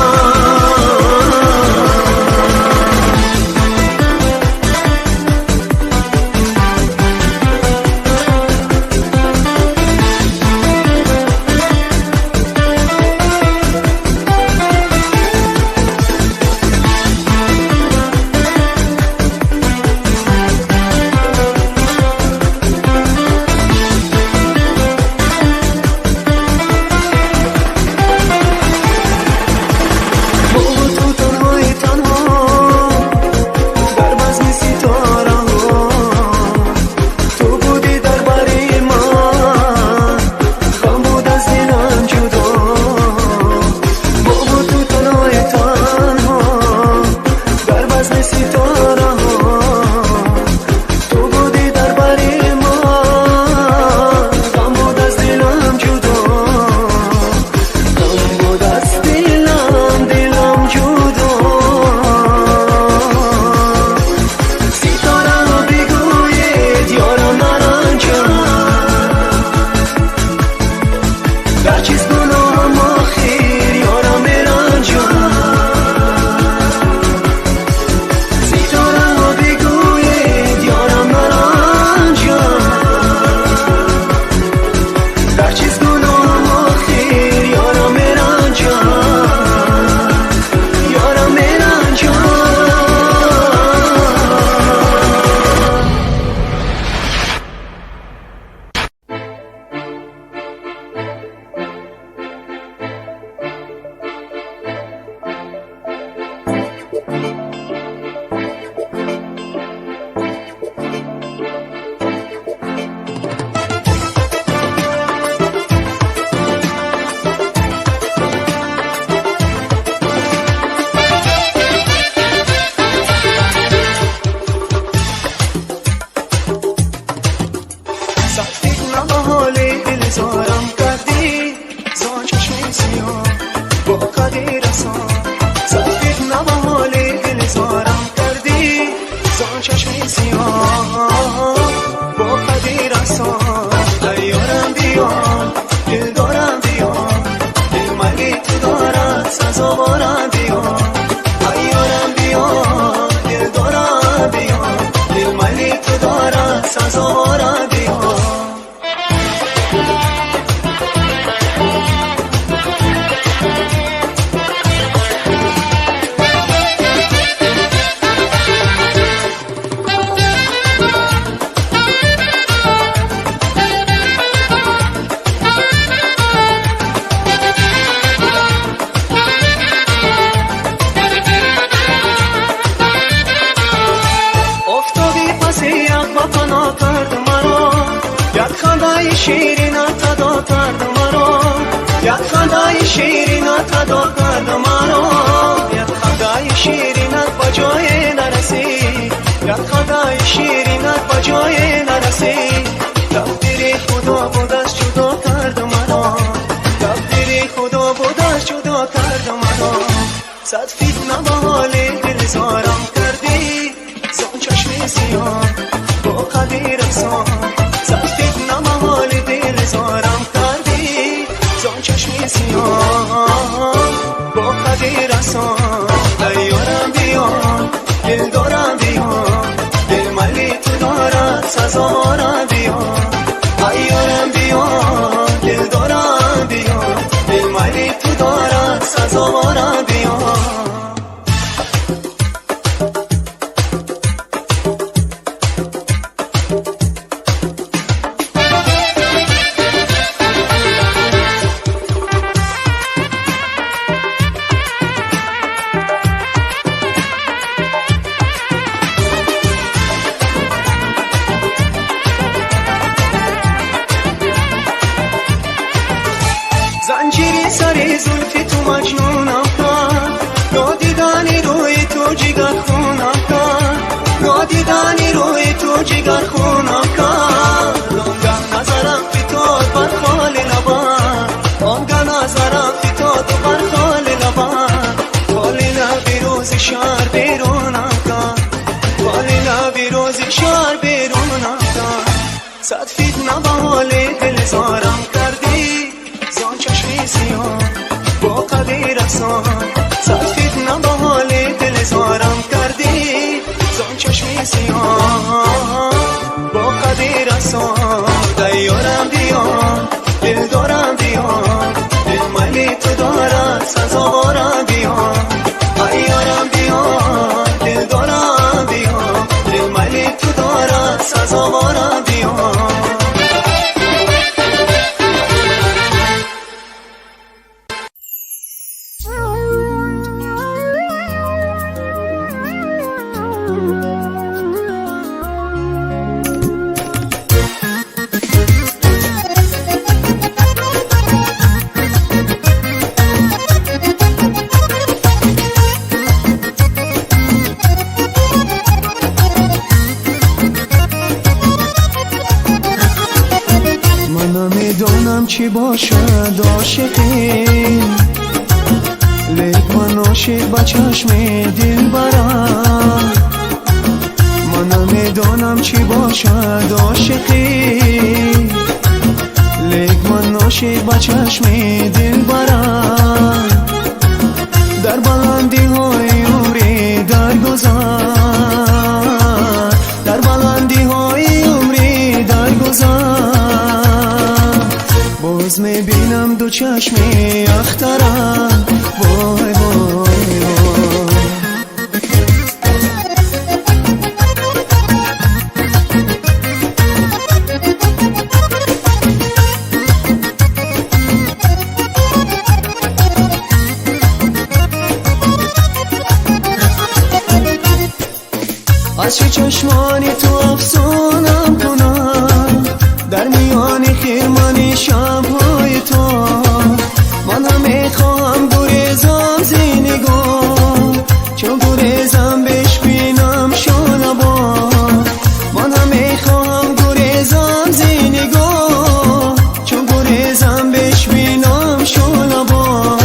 دیدنی روی تو جگر خونم کن لنگم نظرم که تو من نمیدونم چی باشد عاشقی، لیک من عاشق با چشم دل برم. من نمیدونم چی باشد عاشقی، لیک من عاشق با چشم دل برم. در بلندی های عمری در گذر، در بلندی های عمری در گذر، باز میبینم دو چشم اخترم. وای وای وای از چه چشمانی تو افسونم کنم، در میان خیرمانی شبهای تو. من هم میخواهم گریزم زی نگاه، چون گریزم بهش بینم شالبا. من هم میخواهم گریزم زی نگاه، چون گریزم بهش بینم شالبا.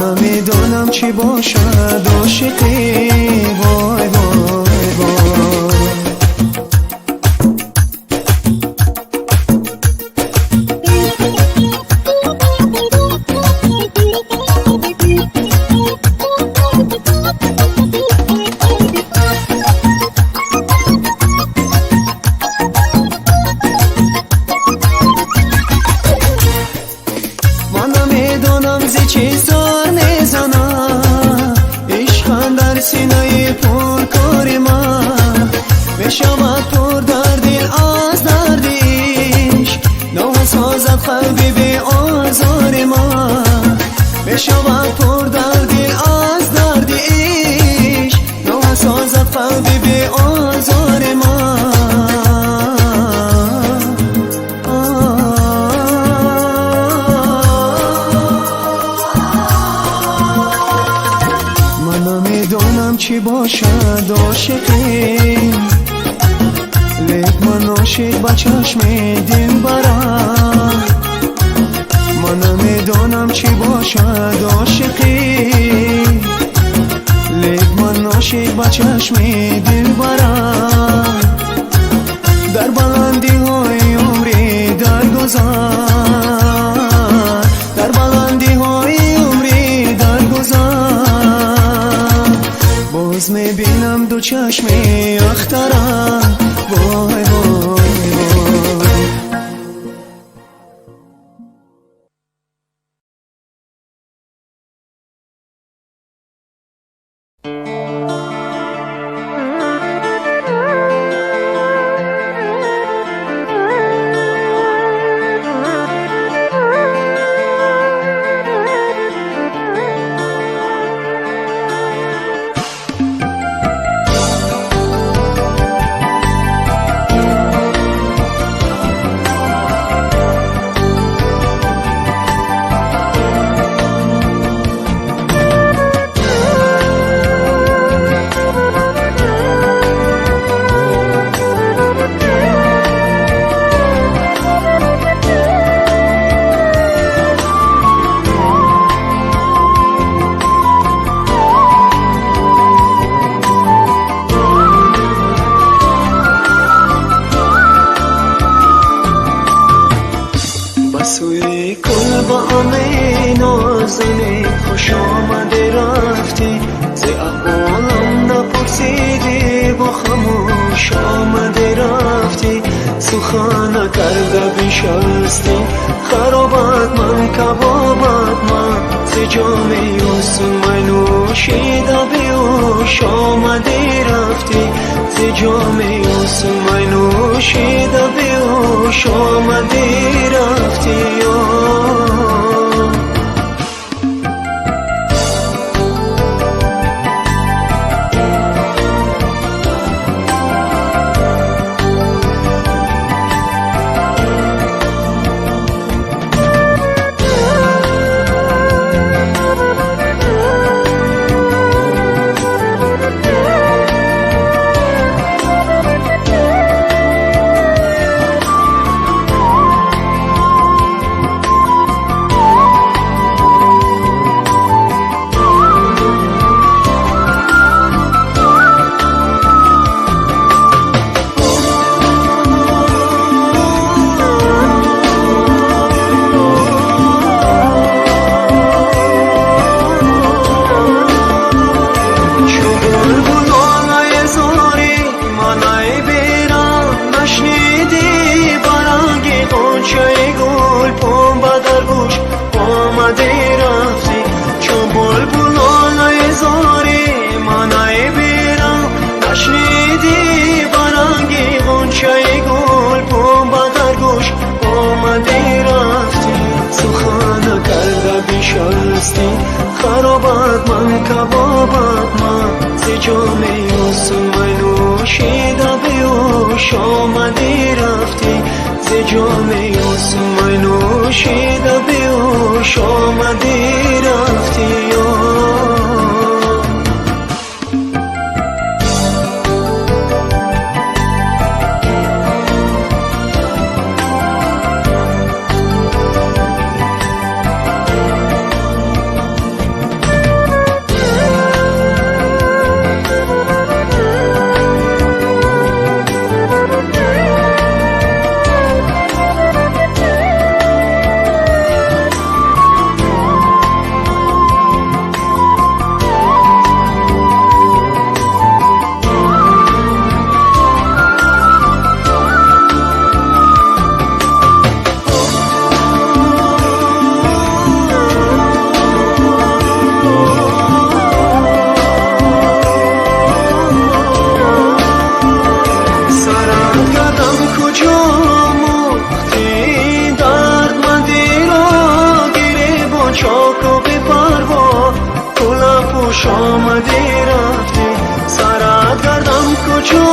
نمیدونم چی باشد عاشقی. وای وای وای من نمیدونم زی چی زار میزنم، عشقم در سینه پر کار من. میشود پر در دل از دردش، نو سازد قلبی به آزار من. میشود پر در دل از دردش، نو سازد قلبی به آزار من. نمیدونم چی باشد عاشقی، لیک من عاشق با چشم دل برم. من نمیدونم چی باشد عاشقی، لیک من عاشق با چشم دل برم. در بلندی های عمری در گذر، در بلندی های عمری در گذر، باز میبینم دو چشم اخترم. وای وای وای سوی کل با همه نازنی خوش آمده رفتی، ز احوالم نپرسیدی با خموش آمده رفتی. سخن نکرده بنشستی خرابت من کبابت من، ز جام یوسف نوشیده بیهوش آمده رفتی. ز جام یوسف نوشیده بیهوش آمده رفتی. من کبابت من ز جام یوسف نوشیده بیوش آمدی رفتی ز جام یوسف نوشیده بیوش آمدی رفتی آمدی رفتی سرت کردم کجا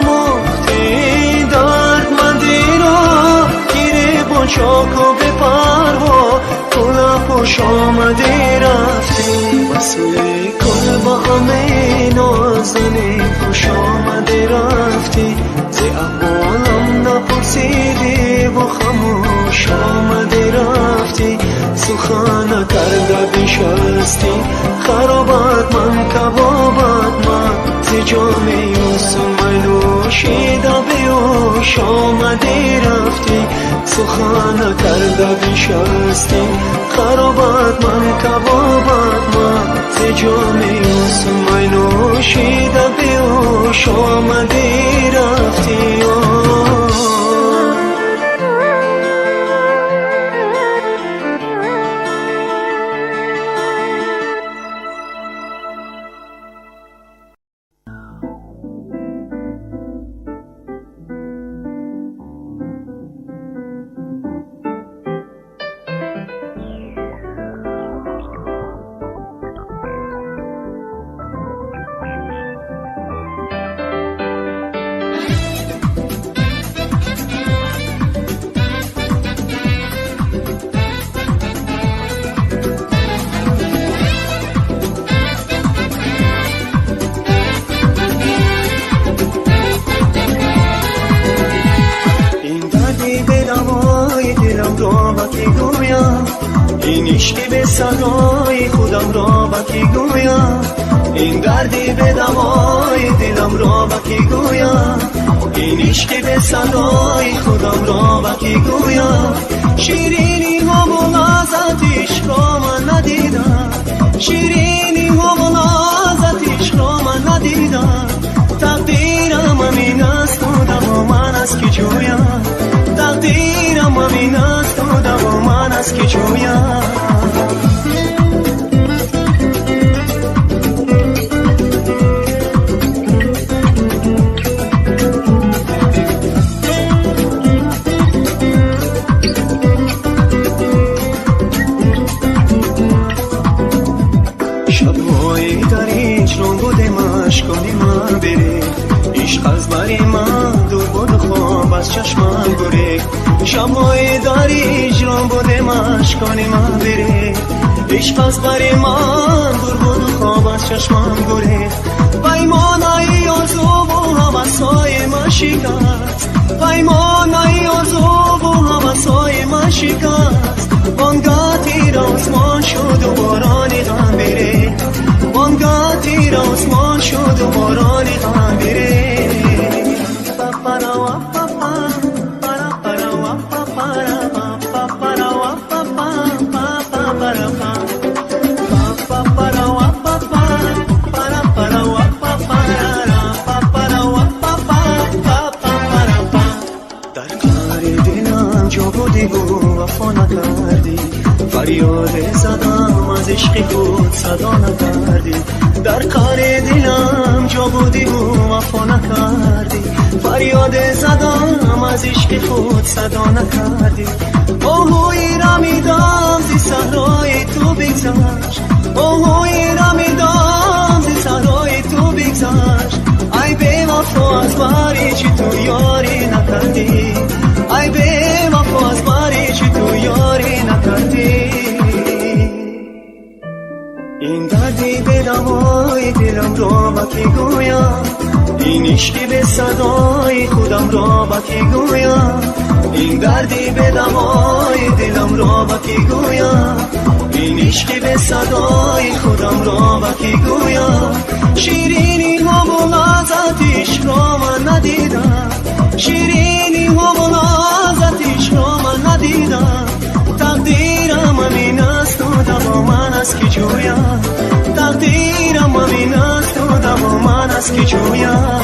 مفتی دردمندی را گیری با چاک و به پروا کلا پوش آمدی رفتی وسوی کل با همه نازنی خوش آمدی رفتی زی احوالم نپرسیدی و خموش آمدی رفتی سخن کرده بشستی خرابت من کبابت من ز جام یوسف نوشیده بیوش آمدی رفتی سخن کرده بشستی خرابت من کبابت من ز جام یوسف نوشیده بیوش آمدی رفتی این عشقی به صدای خودم را با کی گویم این دردی به دوای دلم را با کی گویم این عشقی به صدای خودم را با کی گویم شیرینی ها و لذت عشق را من ندیدم شیرینی ها و لذت عشق را من ندیدم تقدیرم همین است خودم و من از کی جویم تقدیرم همین است خودم و من از کی جویم شب‌های در هجران بوده مشکانی من بره عشق از بری من دور بود خواب از چشمم گره شب‌های در هجران بوده مشکانی من بره عشق از بری من دور بود خواب از چشمم گره پیمانه آرزو و هوس‌های من شکست پیمانه آرزو و هوس‌های من شکست وانگاه تیر آسمان شد و بارانی غم بره وانگاه تیر آسمان شد و بارانی غم بره فریاد زدم از عشق خود صدا نکردی در کار دلم جا بودی و وفا نکردی فریاد زدم از عشق خود صدا نکردی آهوی رمیدم زی صحرای تو بگذشت آهای را میدم ز صحرای تو بگذشت ای بی وفا از باری چی تو یاری نکردی ای بی وفا از باری چی تو یاری نکردی این دردی به دوای دلم را با کی گویم این عشقی به صدای خودم را با کی گویم این دردی به دوای دلم را با کی گویم این عشقی به صدای خودم را با کی گویم شیرینی ها و لذتش را من ندیدم شیرینی ها و لذتش را من ندیدم تقدیرم همین است و دوا من است که جویم تقدیرم همین است و دوا من است که جویم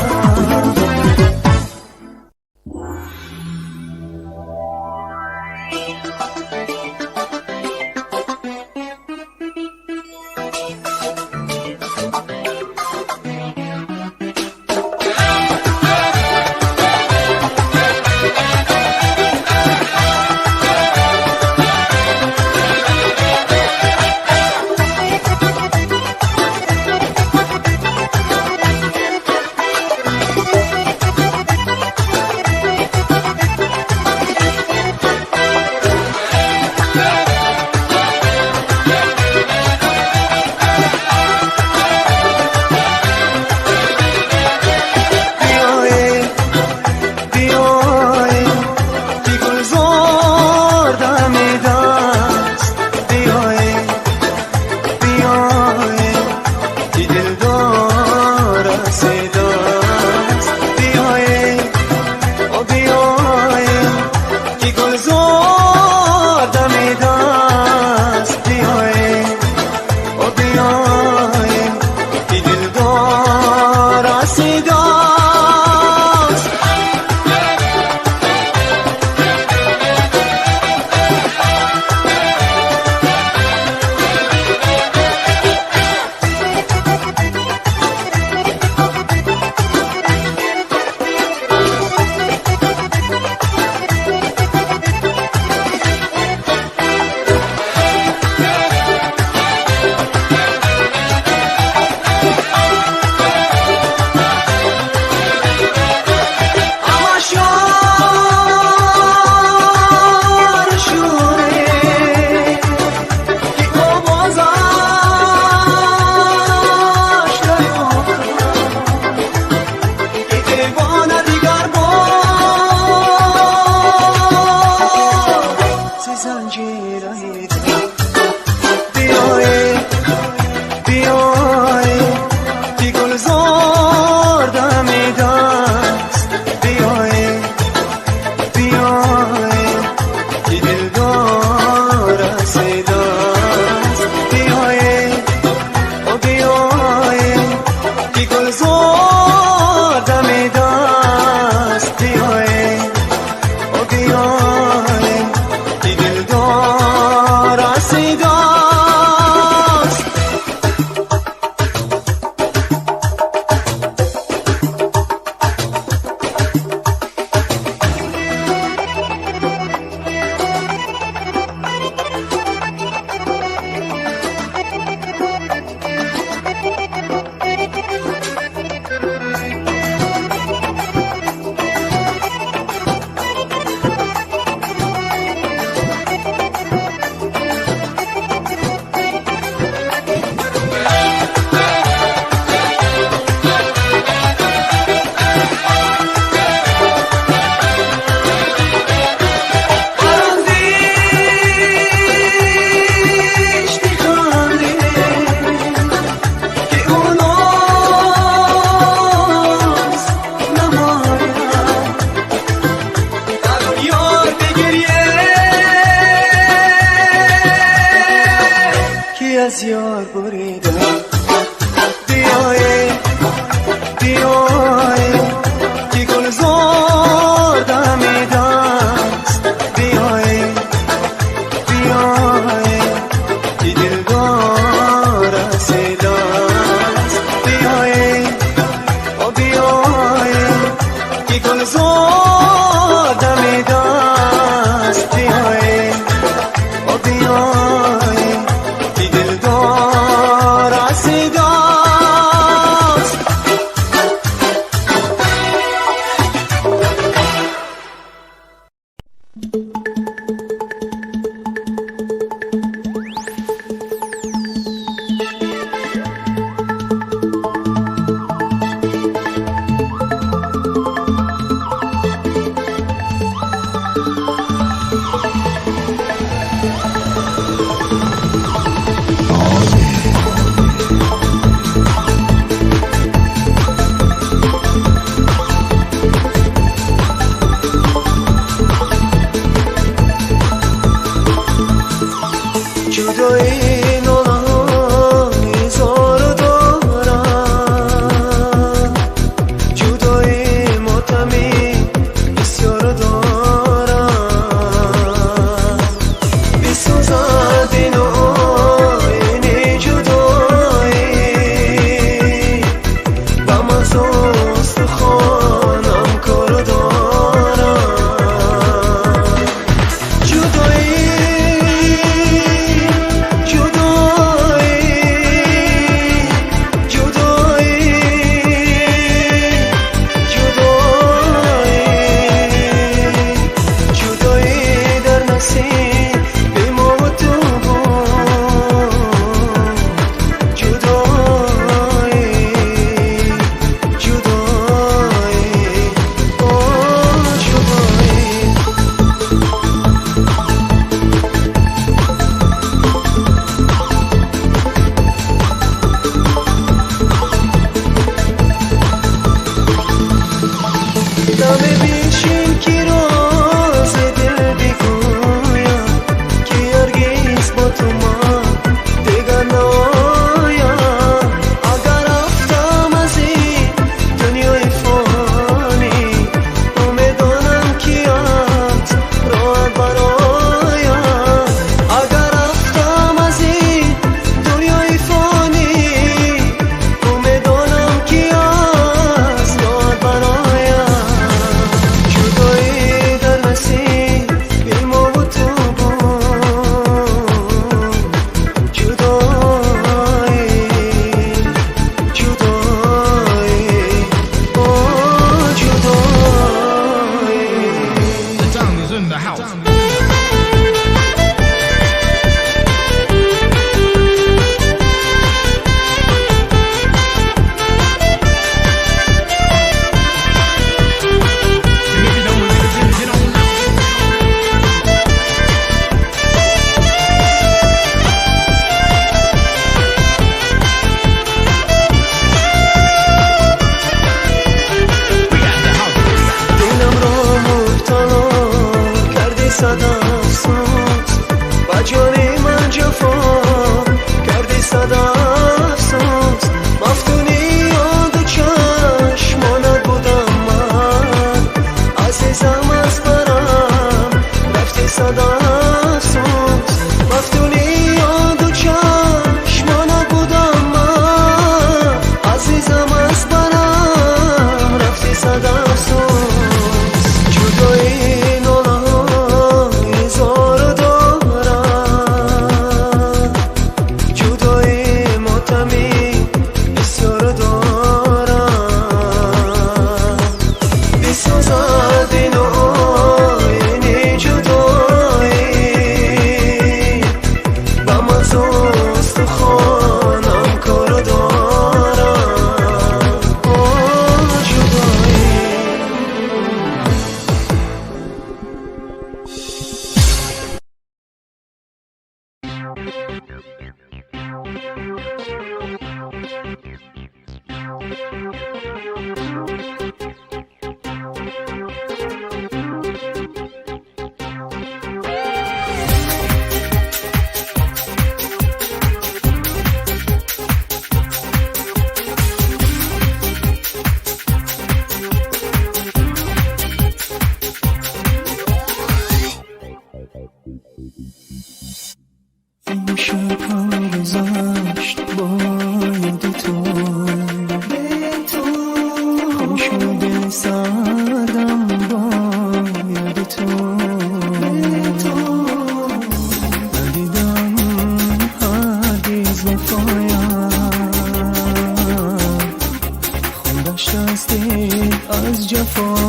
هستی از جفایم.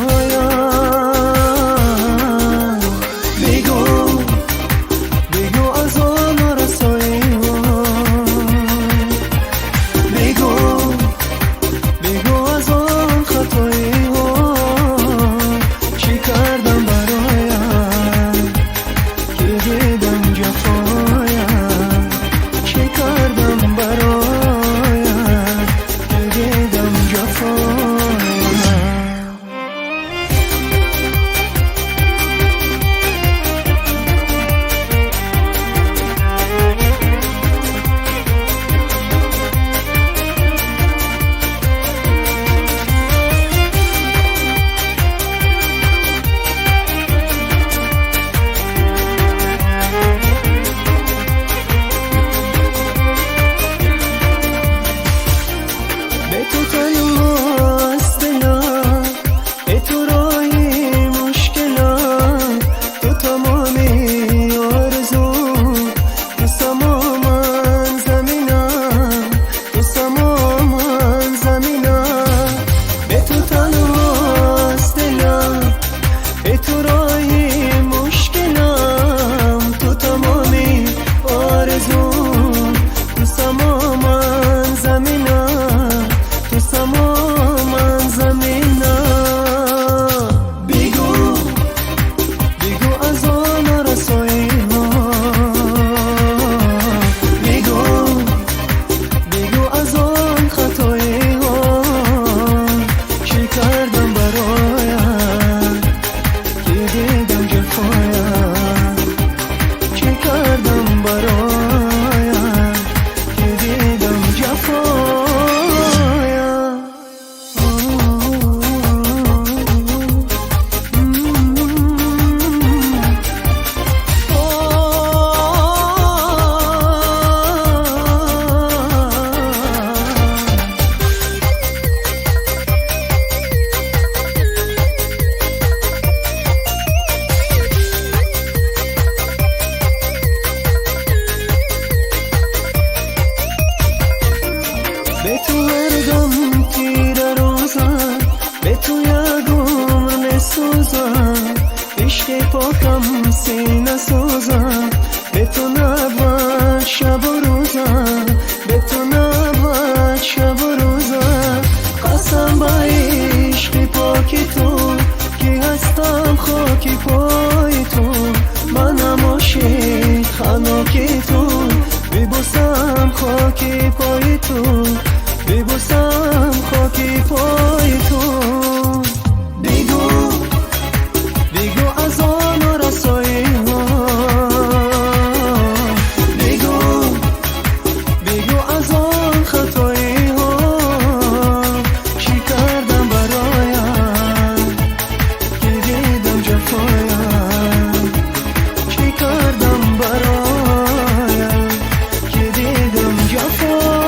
بگو از آن رسایی بگو از آن خطایی چی کردم برایم که دیدم جفایم. چی کردم برایم که دیدم جفایم. به تو هر دم تیر روزم، به تو یک عمر سوزم، عشق پاکم سینه سوزم. به تو نبود شب و روزم، به تو نبود شب و روزم. قسم به عشق پاک تو که هستم خاکی پای تو. منم عاشق خناکی تو، ببوسم خاکی پای تو، ببوسم خاکی پای تو. بگو از آن رسایی بگو از آن خطایی چی کردم برایم که دیدم جفایم. چی کردم برایم که دیدم جفایم.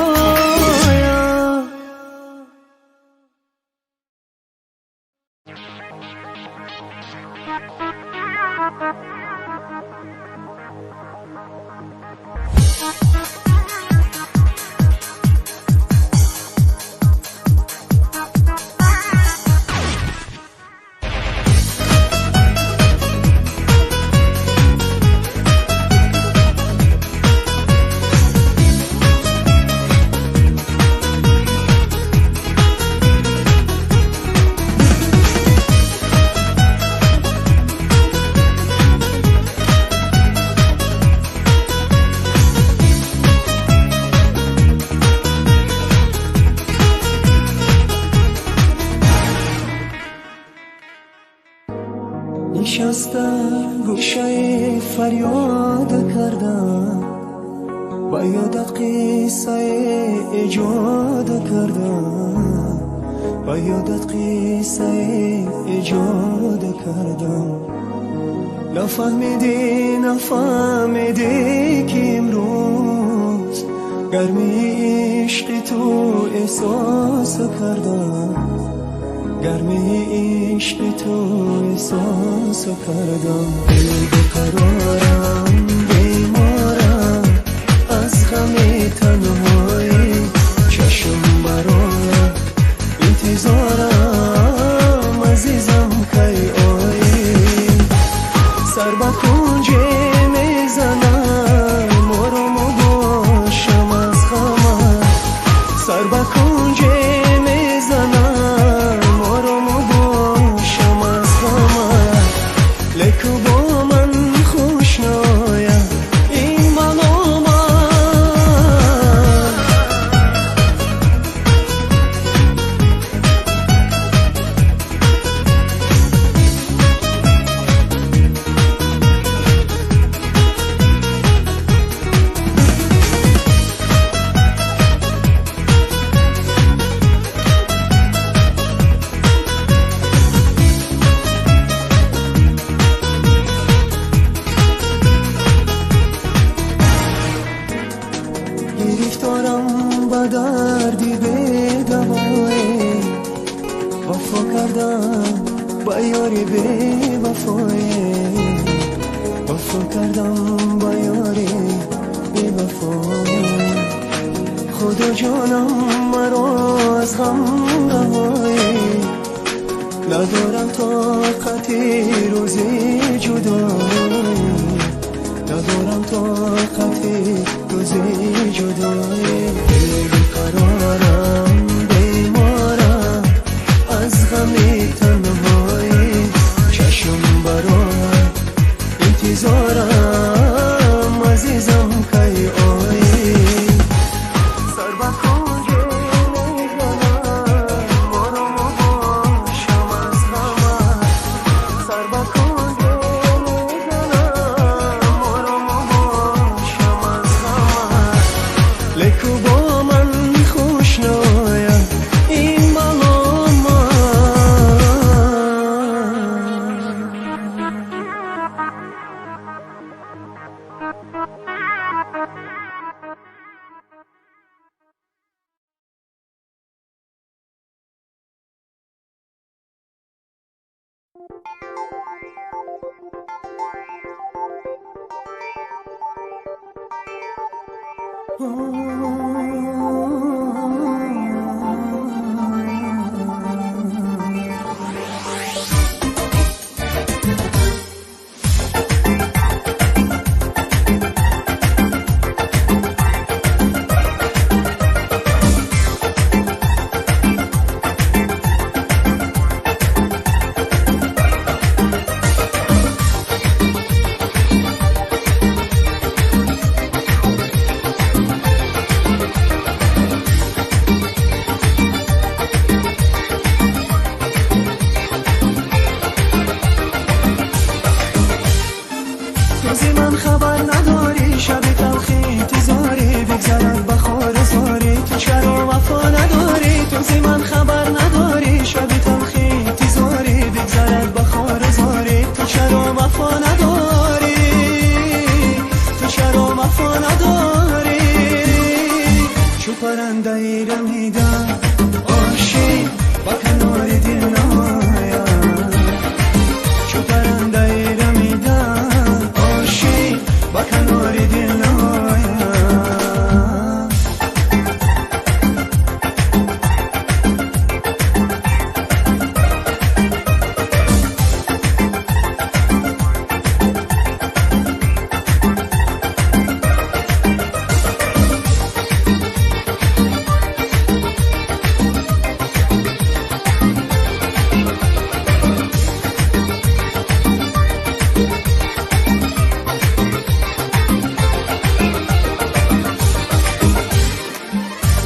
نشستم گوشه فریاد کردم، با یادت قصه ایجاد کردم، با یادت قصه ایجاد کردم. نفهمیدی که امروز گرمی عشق تو احساس کردم، گرمی عشق تو احساس کردم. بیقرارم بیمارم از غم تنهایی، چشم برایم انتظارم یاری بی وفایی، وفا کردم با یاری بی وفایی. خدا جانم مرا از غم رهایی، ندارم طاقتی روزی جدایی، ندارم طاقتی روزی جدایی. بیقرارم بیمارم از غمی تنهایی، چشم برای انتظارم عزیزم کی آیی. سر بکن نمیزنم مارم و باشم از غمت، سر بکن نمیزنم مارم و باشم از غمت. لکو با من خوش ناید این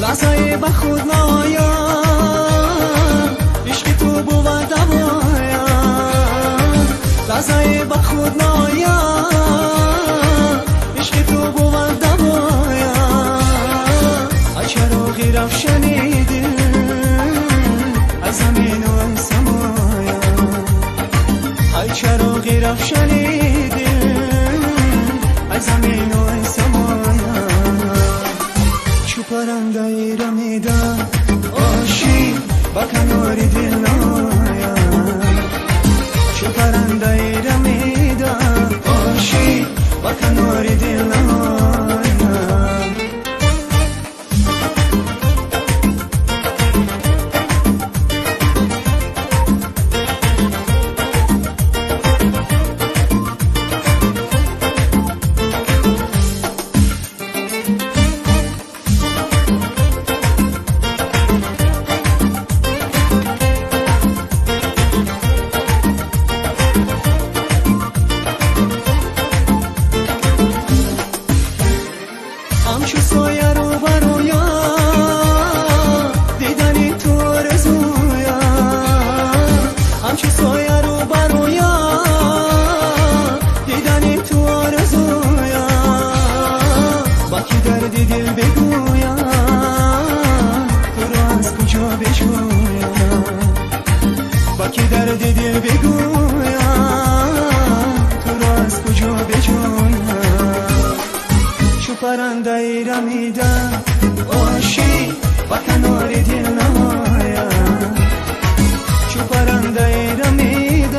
لحظه به خود نایم، عشق تو بود دوایم. لحظه به خود نایم، عشق تو بود دوایم. ای چراغی روشنی دل از زمین و از سمایم، ای چراغی روشنی دل از زمین و از سمایم. چو پرنده رمیدم عاشق با کنار دل نایم، چو پرنده رمیدم عاشق با کنار دل نایم. همچو سایه رو برویم، دیدنی تو آرزویم. همچو سایه رو برویم، دیدنی تو آرزویم. با کی دردی دل بگویم، تو رو از کجا بجویم. با کی دردی دل بگویم، تو رو از کجا بجویم. چو پرنده رمیدم عاشق با کنار دل نایم، چو پرنده رمیدم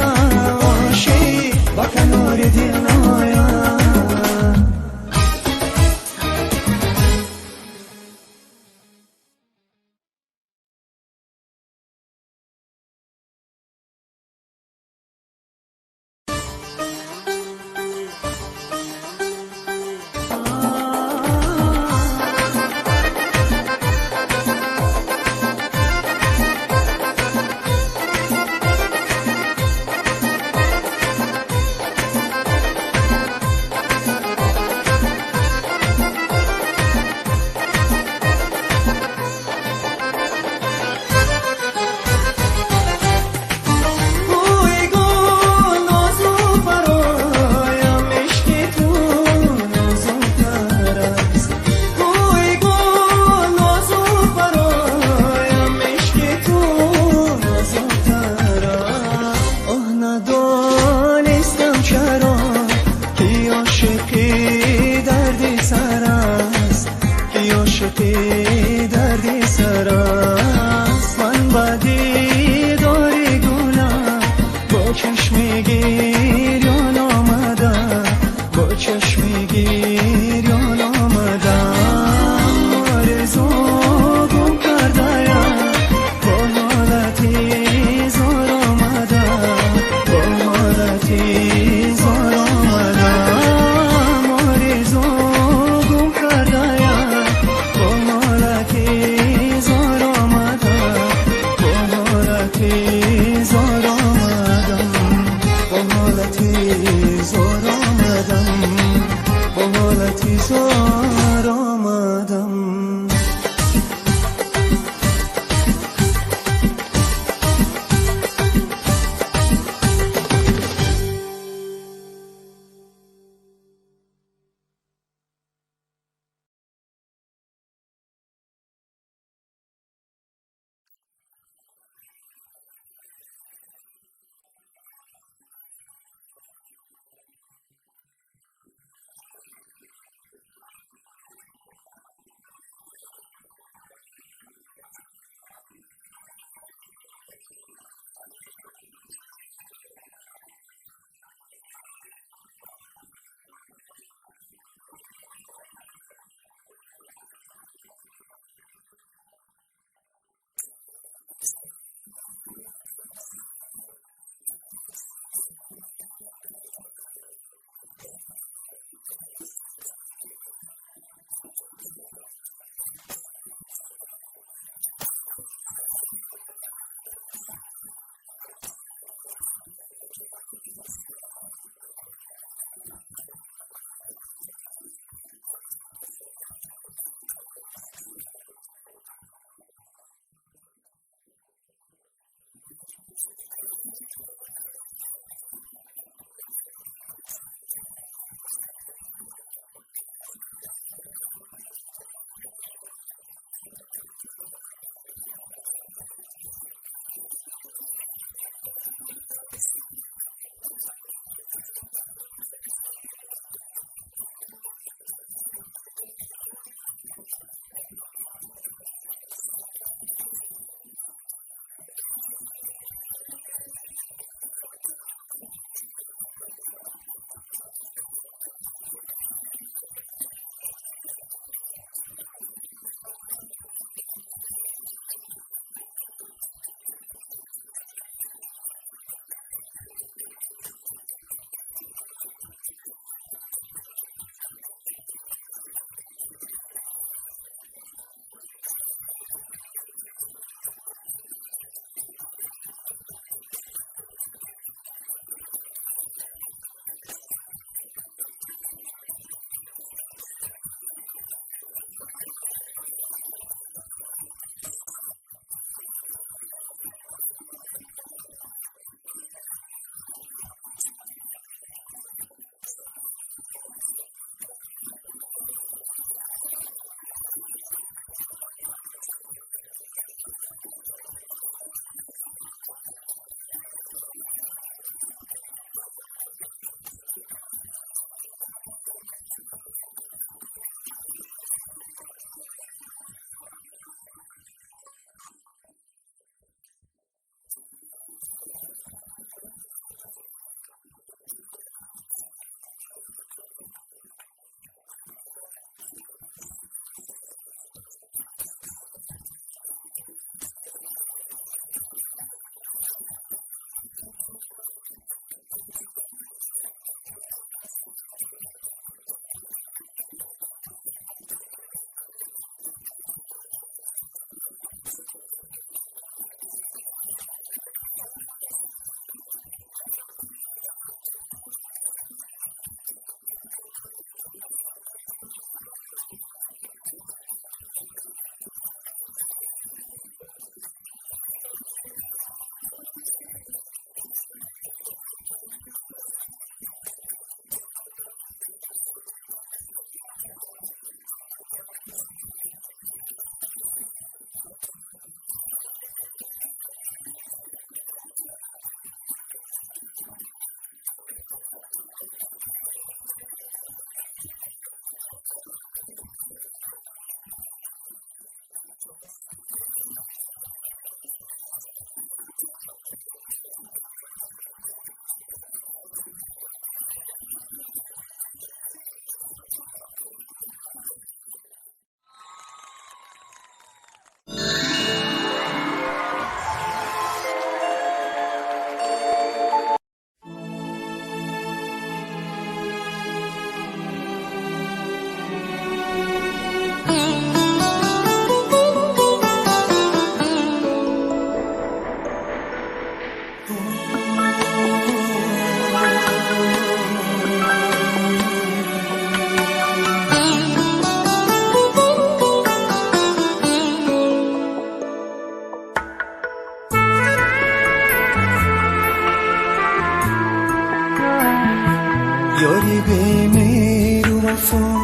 یاری به مهر و وفا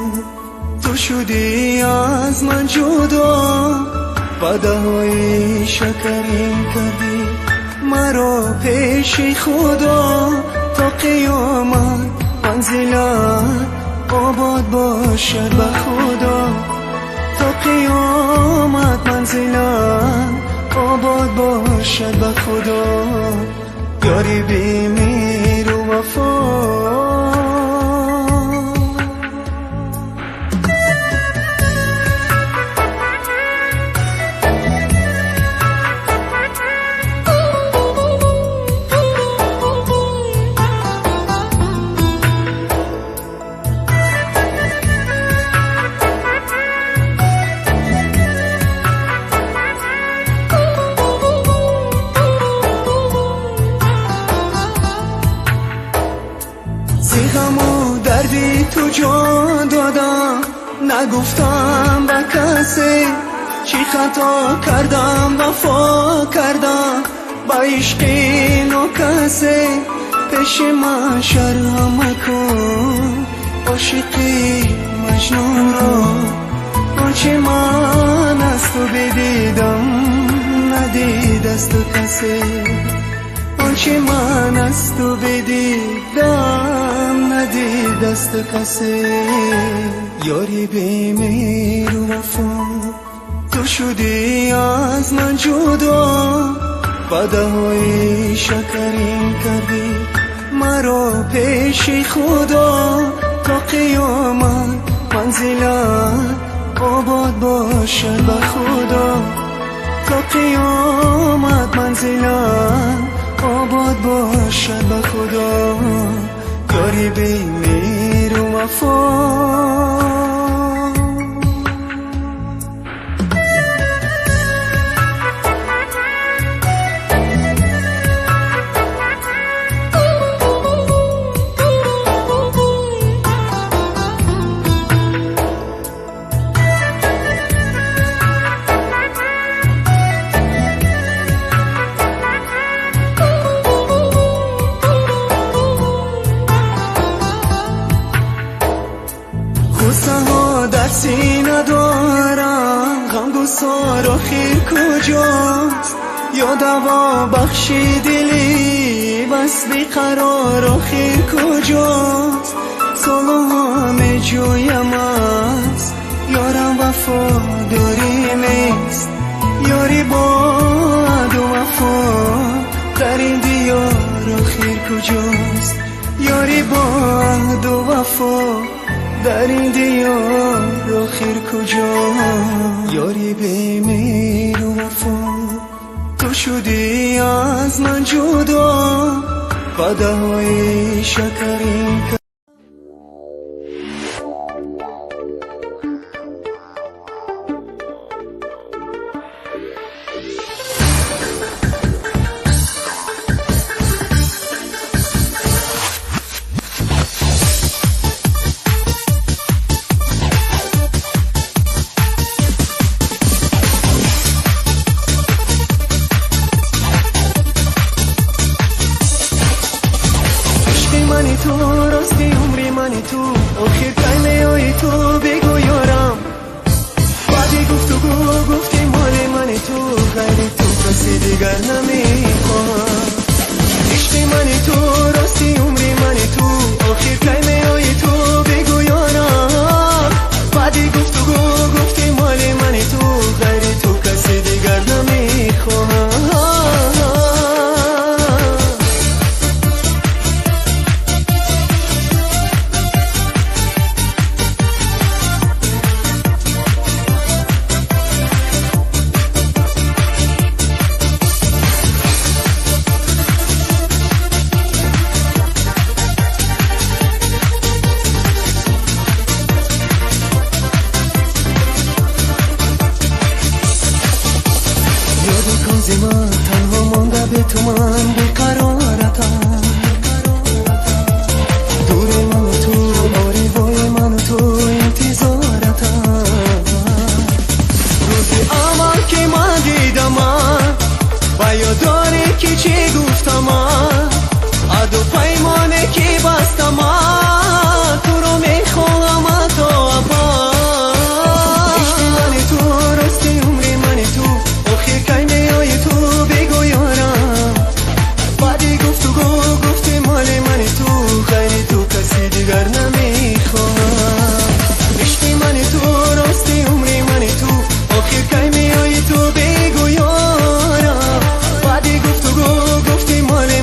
تو شدی از من جدا، بدهای شکرین کردی مرا پیش خدا، تا قیامت منزلت آباد باشد به خدا، تا قیامت منزلت آباد باشد به خدا. یاری به مهر و وفا غم و دردی تو جا دادم، نگفتم به کسی چی خطا کردم، وفا کردم با عشقی نو کسی پیش من شرم مکن عاشقی مجنون را آنچه من از تو بدیدم ندید از تو کسی آنچه من از تو بدیدم ندید از تو کسی یاری بی مهر و وفا تو شدی از من جدا وعده های شکرین کردی مرا پیش خدا تا قیامت منزلت آباد باشد به خدا تا قیامت منزلت آباد باشد به خدا یاری بی مهر و وفا غصه ها در سینه دارم غم گسار آخر کجاست یا دوا بخشی دلی بس بیقرار آخر کجاست سالو همه جویم است یارم وفا داریم است یاری باد و وفا در این دیار آخر کجاست یاری باد و وفا در این دیار آخر کجا یاری بی مهر و وفا تو شدی از من جدا وعده های شکرین منی تو راستی عمری منی تو آخر کلمه های تو بگو یارم بعدی گفتگو گفتی مال منی تو غیر تو کسی دیگر نمیخوام عشق منی تو راستی عمری منی تو آخر کلمه های تو بگو یارم بعدی گفتگو گفتی مال منی تو غیر تو کسی دیگر نمیخوام من تنها مانده به تو من بیقرارتم دور من و تو آریوای من و تو انتظارتم روزی اول که من دیدم و یاداره که چی گفتم عهد و پیمانه که بستم تو رو میخواهم تا ابد عشق من تو راستی عمری من تو آخر کلمه های تو بگو یارم بعدی گفتگو گفتی مال من تو غیر تو کسی دیگر نمیخوام عشق من تو راستی عمری من تو آخر کلمه های تو بگو یارم بعدی گفتگو گفتی مال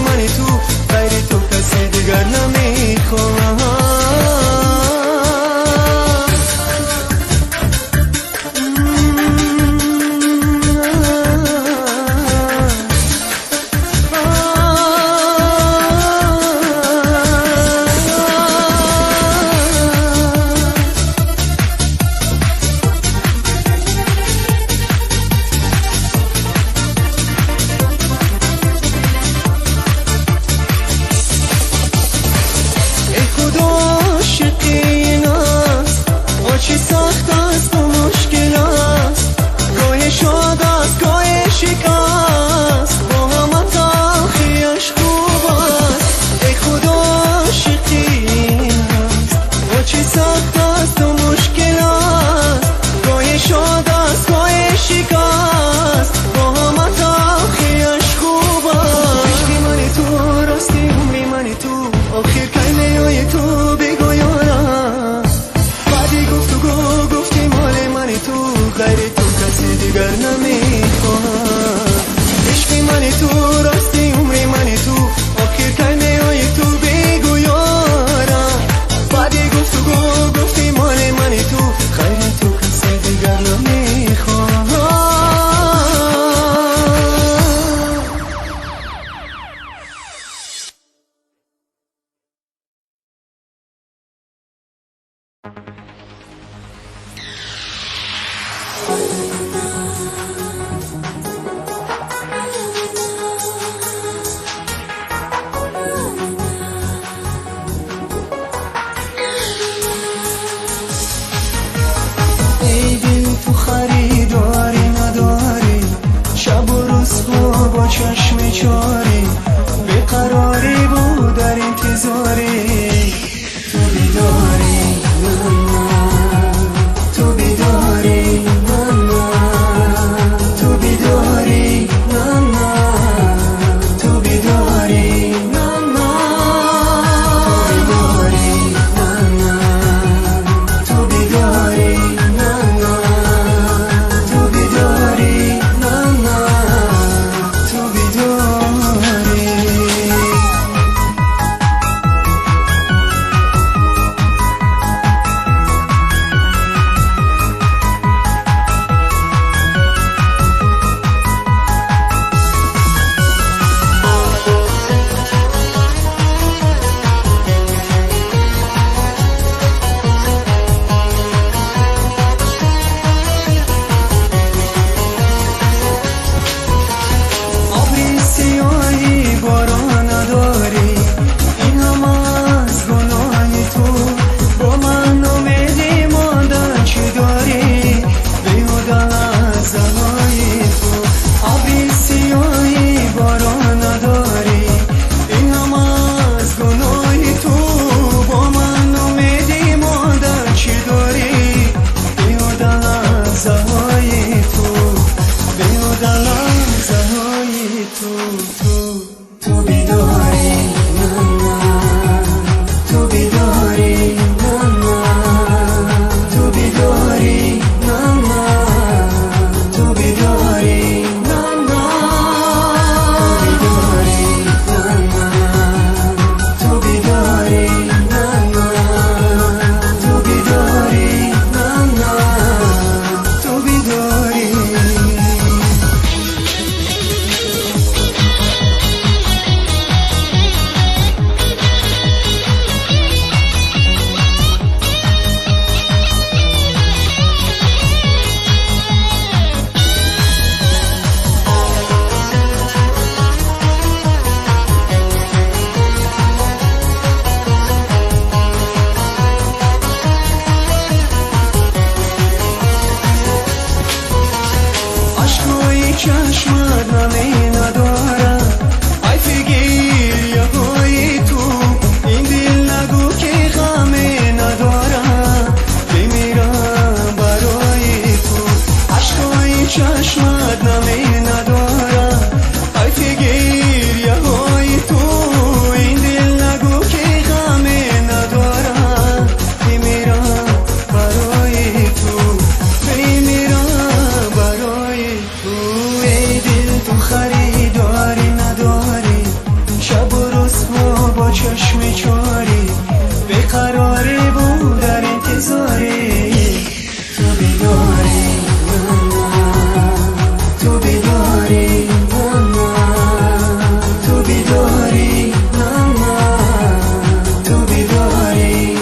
شبنمی ندارم. ای فگیر های تو این دل نگو که غمی ندارم. بمیرم برای تو عشقای چشمت نمی ندارم. ای فگیر های تو این دل نگو که غمی ندارم. بمیرم برای تو بمیرم برای تو. ای دل تو خریداری نداری شب و روز با چشم چاری بیقراری بود در انتظاری. تو بیداری تو بیداری تو بیداری تو بیداری.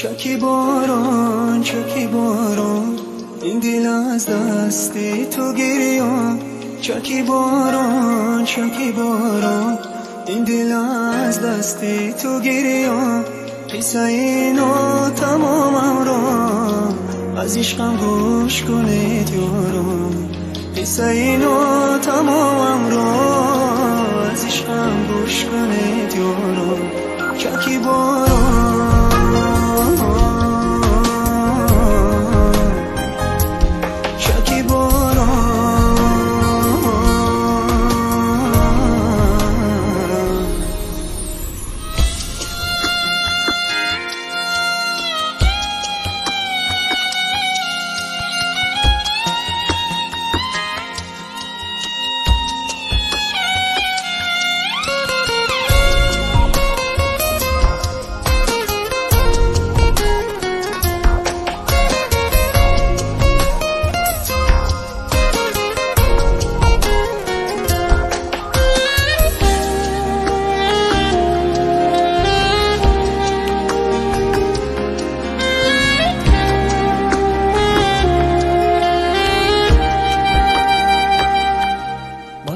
چکی باران این دل از دست تو گریان. چکی باران این دل از دست تو گریان. قصه اینو تمامم را از عشقم گوش کنید یارم قصه اینو تمامم رو از عشقم گوش کنید یارم ککی باران ککی باران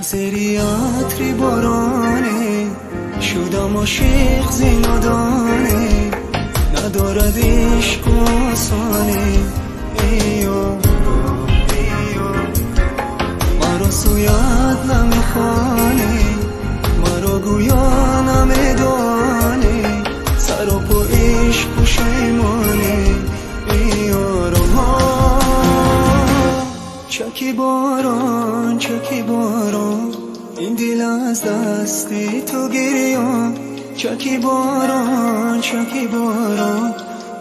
سری عطری بارانه شدم عاشق زندانه ندارد عشق آسانه ایو مرا سویت نمیخوانه مرا گویا نمیدانه سر و پا عشق پشیمانه ایارم ها چکی باران چکی باران این دل از دستی تو گریان چکی باران چکی باران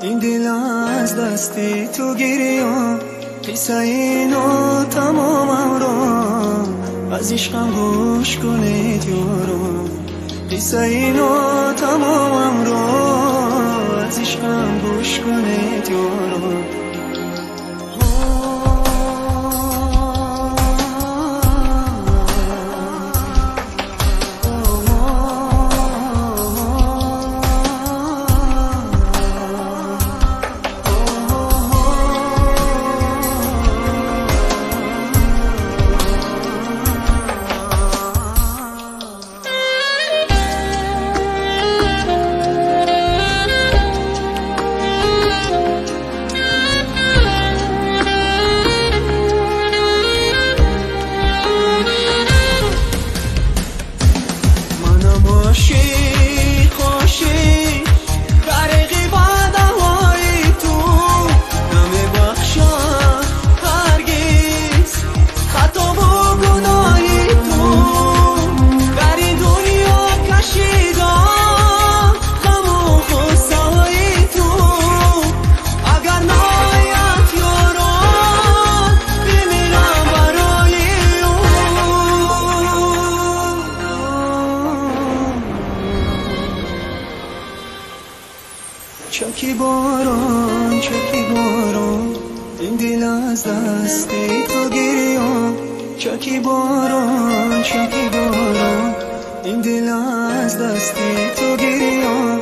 این دل از دستی تو گریان قصه اینو تمامم را از عشقم گوش کنید یارم قصه اینو تمامم را از عشقم گوش کنید یارم چکی باران چکی باران این دل از دستی تو گریان چکی باران چکی باران این دل از دستی تو گریان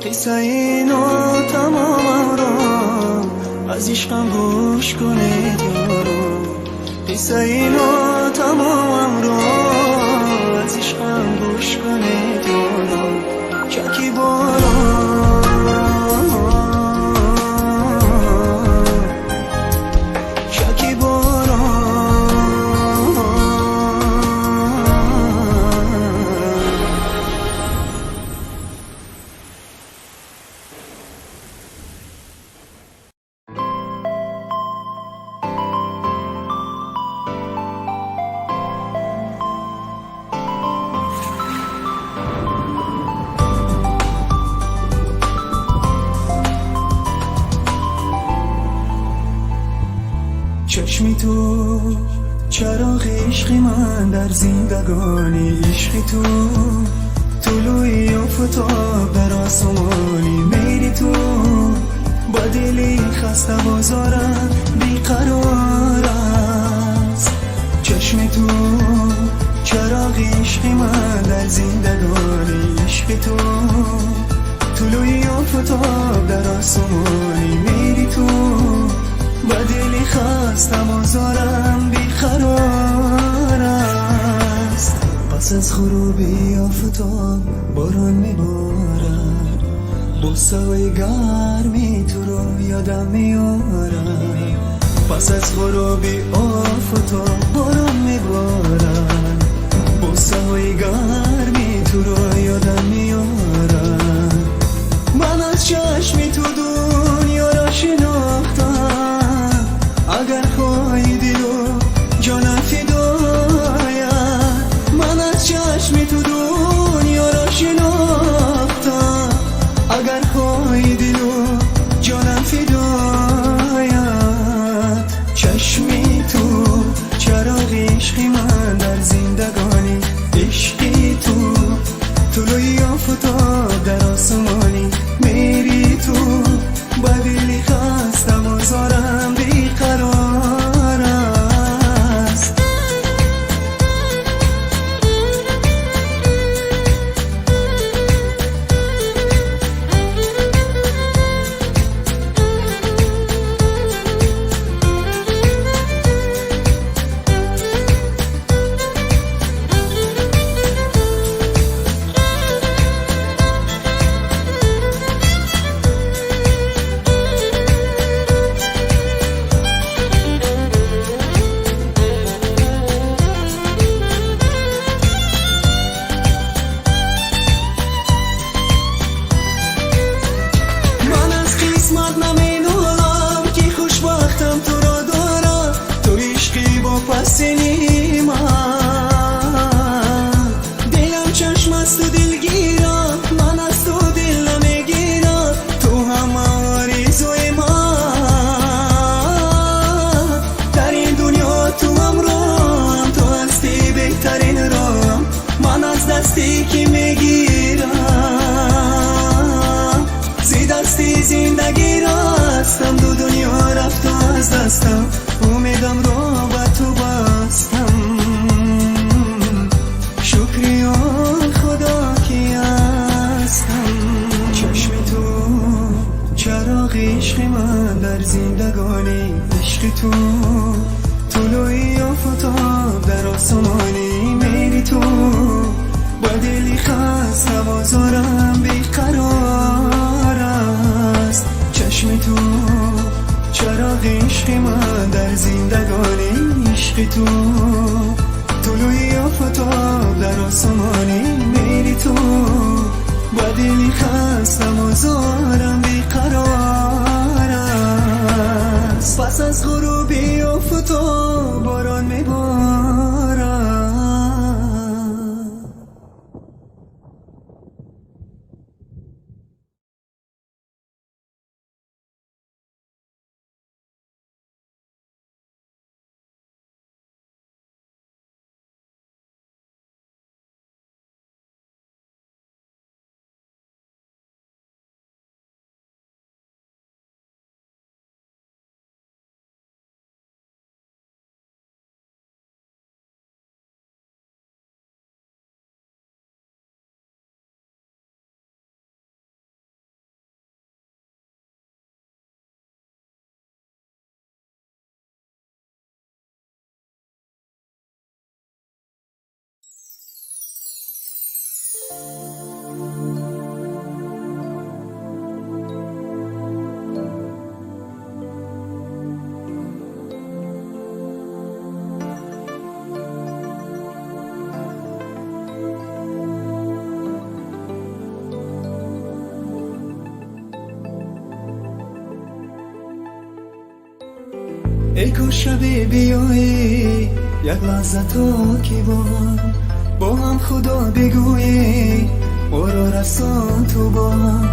قصه اینو تمامم را از عشقم گوش کنید یارم قصه اینو تمامم را از عشقم گوش کنید یارم چکی باران چشمی تو چراغ عشق من در زندگانی عشق تو طلوعی افتاب در آسمانی میری تو با دلی خسته بازارم بیقرار است چشم تو چراغ عشق من در زندگانی عشق تو طلوعی افتاب در آسمانی میری تو با دلی خستم آزارم بیقرار است پس از غروبی آفتاب باران میبارد بوسای گرمی تو رو یادم میارم، پس از غروبی آفتاب باران میبارم. بوسای گرمی تو رو یادم میارم، من از چشمی تو دنیا را شناختم. اگر خواهی دلو جانم فدایت، من از چشمی تو دنیا را شناختم. اگر خواهی دلو جانم فدایت. چشمی تو چراغ عشقی من در زندگانی، عشقی تو طلوعی آفتاب در آسمانی. میری تو با دلی خستم و زارم بیقرار است. دلم چشم از تو دلگیرم، من از تو دل نمیگیرم. تو هم آرزوی من، در این دنیا تو هم رام، تو هستی بهترین رام. من از دستی که میگیرم، زی دستی زندگی راستم. دو دنیا رفت از دستم، امیدم رو با تو بستم. شکریا خدا کی هستم. چشم تو چراغ عشق من در زندگانی، عشق تو طلوعی آفتاب در آسمانی. میری تو با دلی خستم و زارم بیقرار است. چشم تو چراغ عشق من در زندگانی، عشق تو طلوعی آفتاب در آسمانی. میری تو با دلی خستم و زارم بیقرار است. پس از غروبی آفتاب باران میبارد. ای کاش شبی بیایی یک لحظه تا که با هم خدا بگویی ما را رسان تو با هم.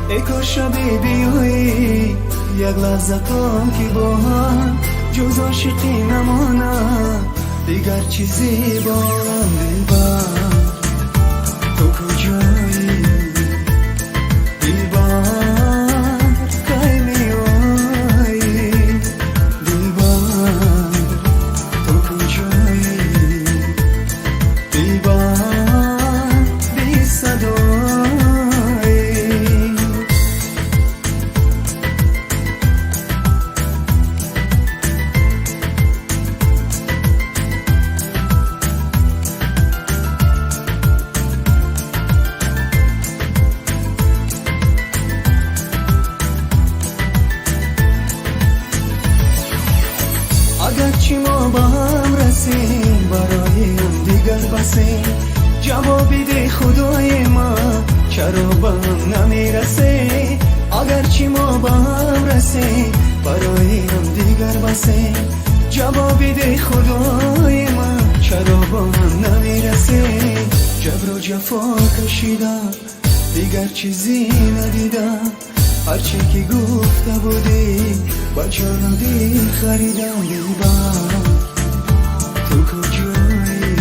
ای کاش شبی بیایی یک لحظه تا که با هم جز عاشقی نماند دیگر چیزی با هم. دلبر تو کجایی دلبر کی میایی دلبر تو کجایی دلبر بی صدایی. کسی برای هم دیگر بسه. جوابی ده خدای من چرا با هم نمیرسه. جبر و جفا کشیدم دیگر چیزی ندیدم. هرچی که گفته بودی با جان دل خریدم. دلبر تو کجایی؟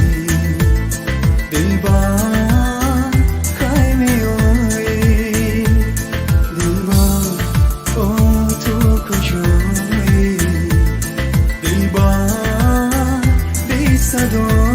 دلبر کی میایی؟ دلبر تو کجایی؟ دلبر بی صدایی.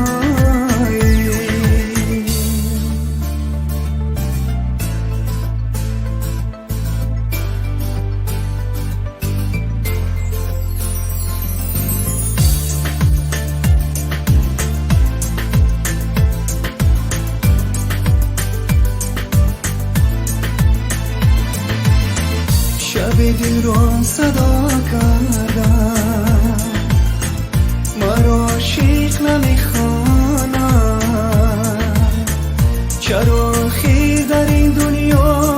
شب دل رو صدا کردم، مرا عاشق نمیخوانم. چرا خیر در این دنیا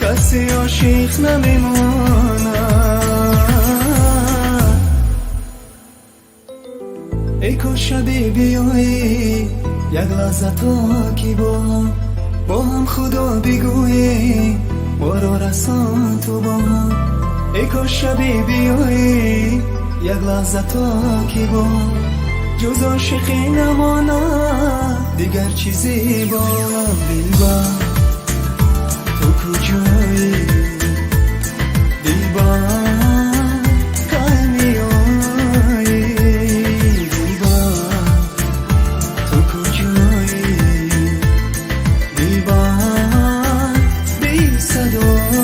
کسی عاشق نمیماند. ای کاش شبی بیایی یک لحظه تا که با هم خدا بگویی ما را رسان تو با هم. ای کاش شبی بیایی یک لحظه تا که با جز عاشقی نماند دیگر چیزی با هم. دلبر تو کجایی؟ دلبر کی میایی؟ دلبر تو کجایی؟ دلبر بی صدایی.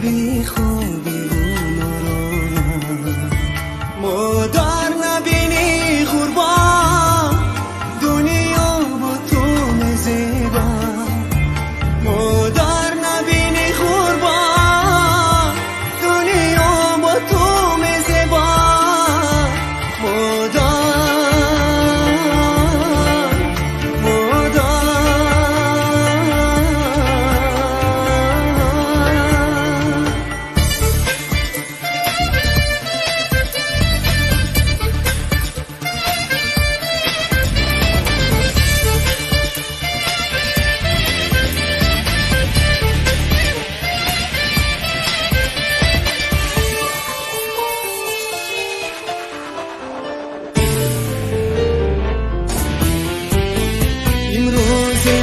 بی خوبی و نارام مادر نبینی قربان دنیا با تو مزیبا مادر نبینی قربان دنیا با تو مزیبا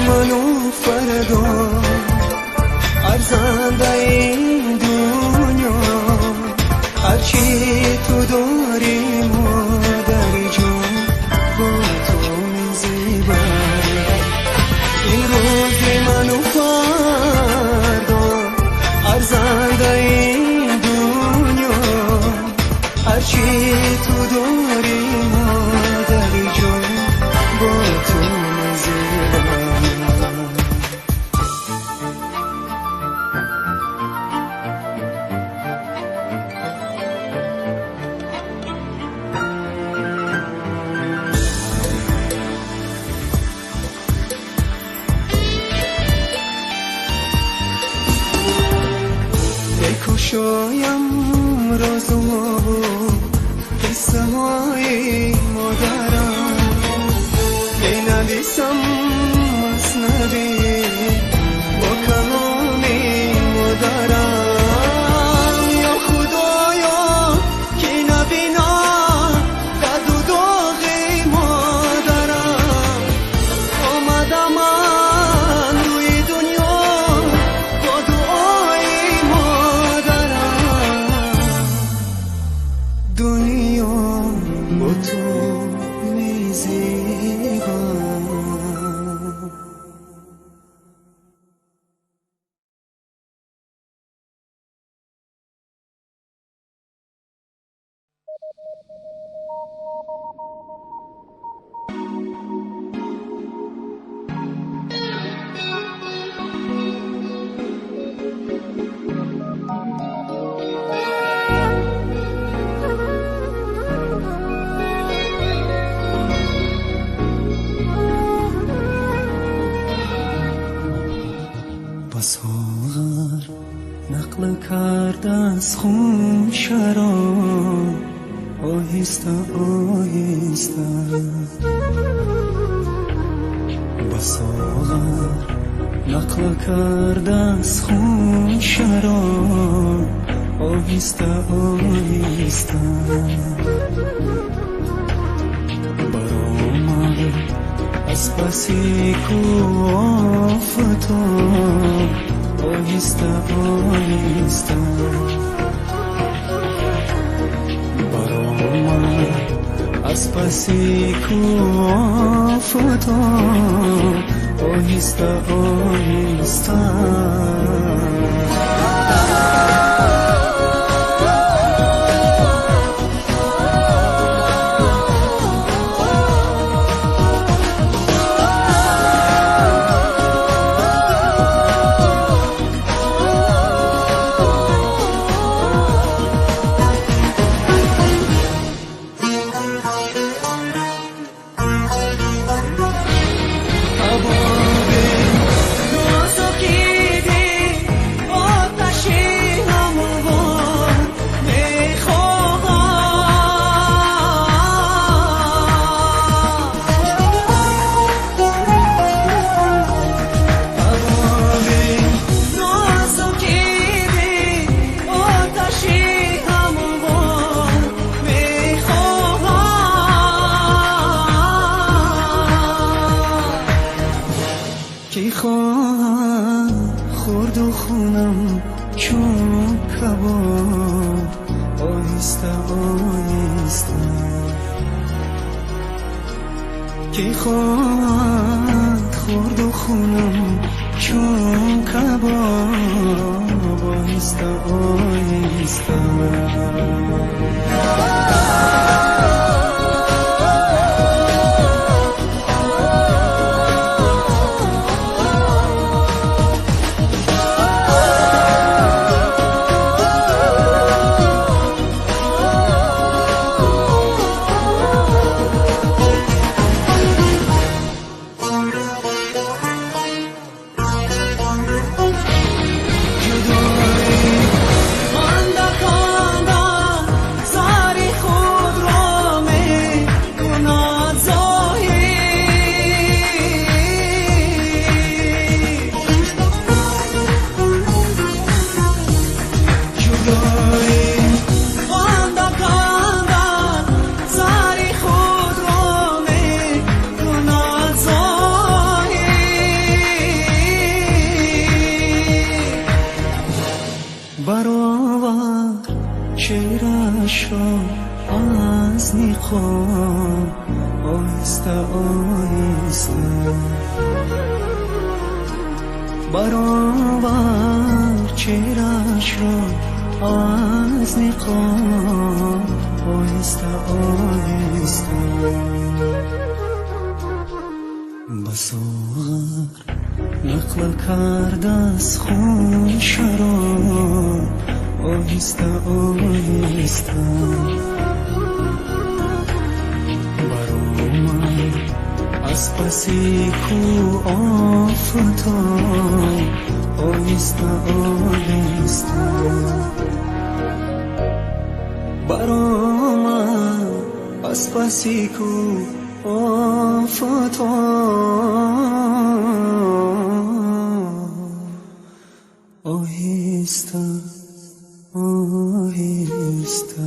منو فردا ارزنده این دنیا هرچی تو داری مادر جان با تو میزیبا این روز منو فردا ارزنده این دنیا هرچی تو داری مادر جان با تو میزیبا بکشایم رازما و قصه های مادرم بنویسم مثنوی با کلام مادرم یا خدایا که نبینم درد و داغ مادرم آمدم من روی دنیا با دعای دنیا با تو میزیبا ساغر نقل کرد از خون شراب آهسته آهسته با ساغر نقل کرد از خون شراب آهسته آهسته برآمد از پسی کوه آفتاب آهسته آهسته برآمد از پسی کوه آفتاب آهسته آهسته کی خواهد خورد و خونم چون کباب آهسته آهسته کی خواهد خورد و خونم چون کباب آهسته آهسته برآور چهره‌اش را از نقاب آهسته آهسته برآور چهره‌اش را از نقاب آهسته آهسته بساغر نقل کرد از خون شراب آهسته آهسته برآمد از پسی کو آفتاب آهسته آهسته برآمد از پسی کو آفتاب آهسته آهسته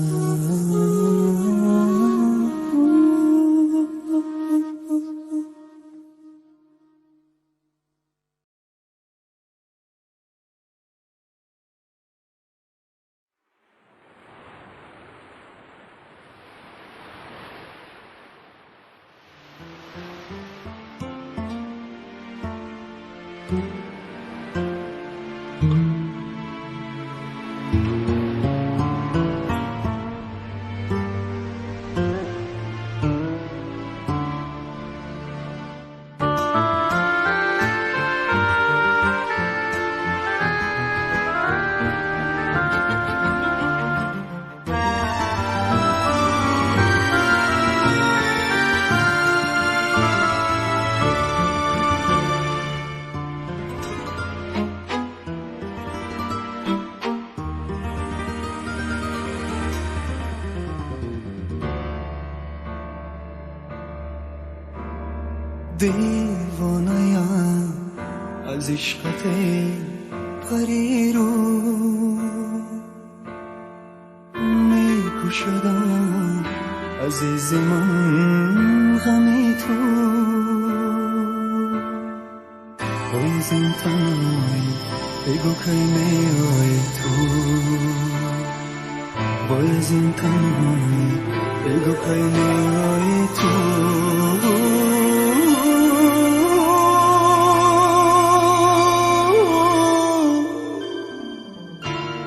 دیوانه‌ام از عشقت پری رو میکشدم عزیز من غمی تو باید این تنهایی بگو کی میای تو باید این تنهایی بگو کی میای تو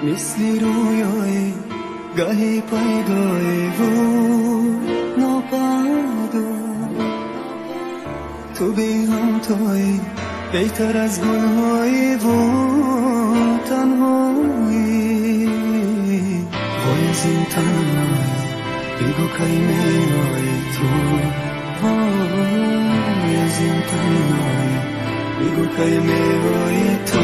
مثل رویای گاهی پیدای و ناپیدا تو بی همتای بهتر از گلهای و تنهایی وای از این تنهایی بگو کی میای تو وای از این تنهایی بگو کی میای تو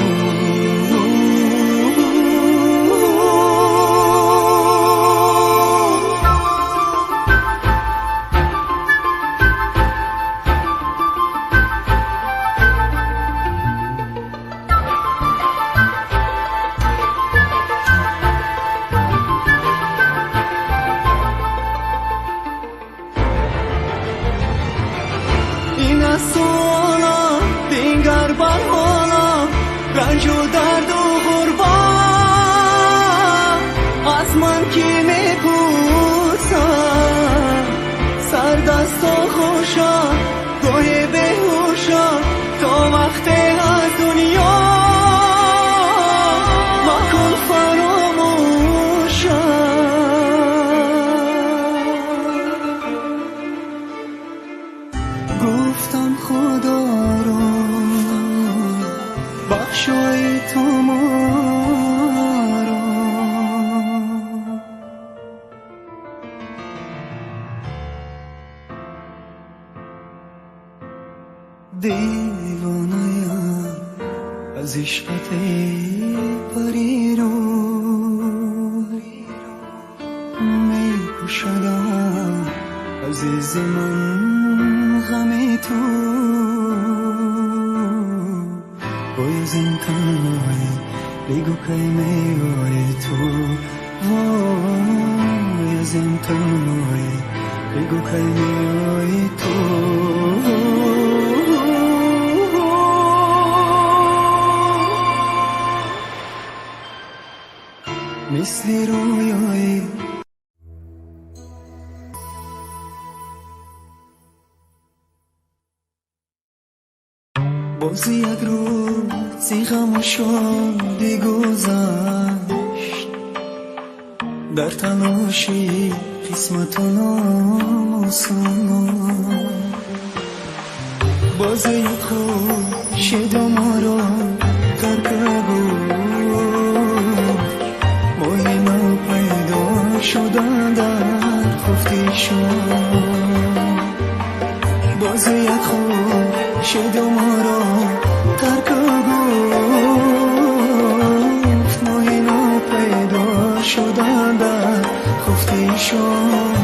این از سولا بینگر بر حالا رنج و دیوانه‌ام از عشقت پری رو می‌پوشدم عزیز من غم تو باید این تنهایی بگو کی میای تو باید این تنهایی بگو کی میای تو مثل رویایی باز یک روزی غم و شادی گذشت در تلاشی قسمت و ناموسم باز یک خورشید ما را ترک بود ماهی نو پیدا شدن در خفتیشان باز یک خورشید ما را ترک گفت ماهی نو پیدا شدن در خفتیشان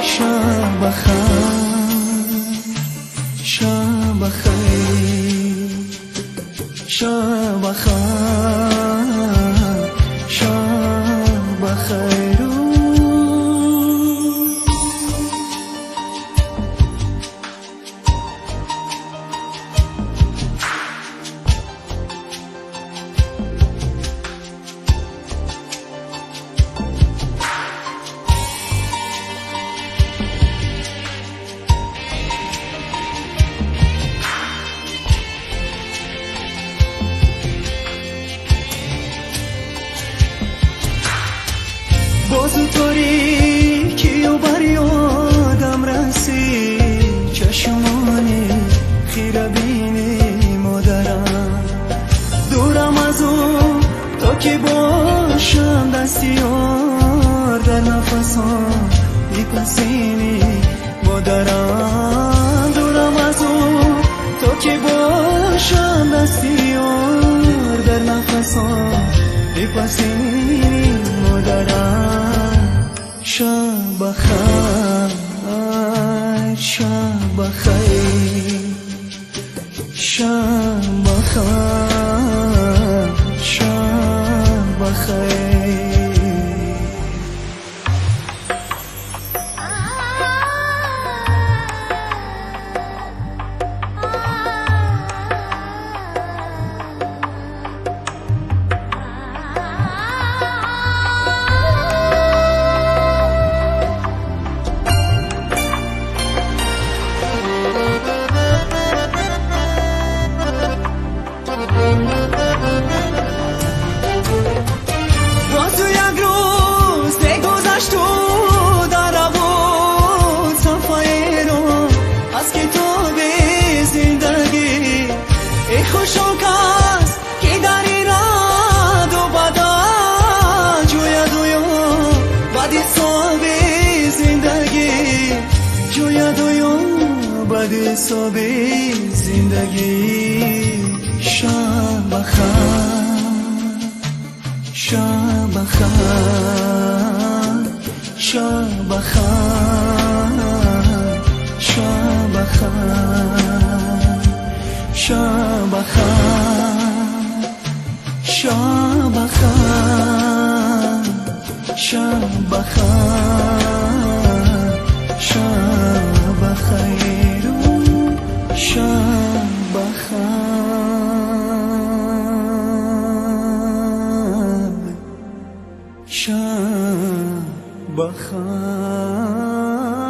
شب بخیر شب بخیر شب بخیر شب بخیر باز تاریکی و بر یادم رسید چشمانی خیره بینی مادرم دورم از اون تا که باشم دستیار در نفسم میپسینی مادرم دورم از اون تا که باشم دستیار در نفسم میپسینی مادرم شب بخیر شب بخیر شب بخیر شب بخیر خوشو کس که در ایراد و بدا جوید و یا بدی صاب زندگی جوید و یا بدی صاب زندگی شب بخیر شب بخیر شب بخیر شب بخیر شب بخیر شب بخیر شب بخیر شب بخیر شب بخیر شب بخیر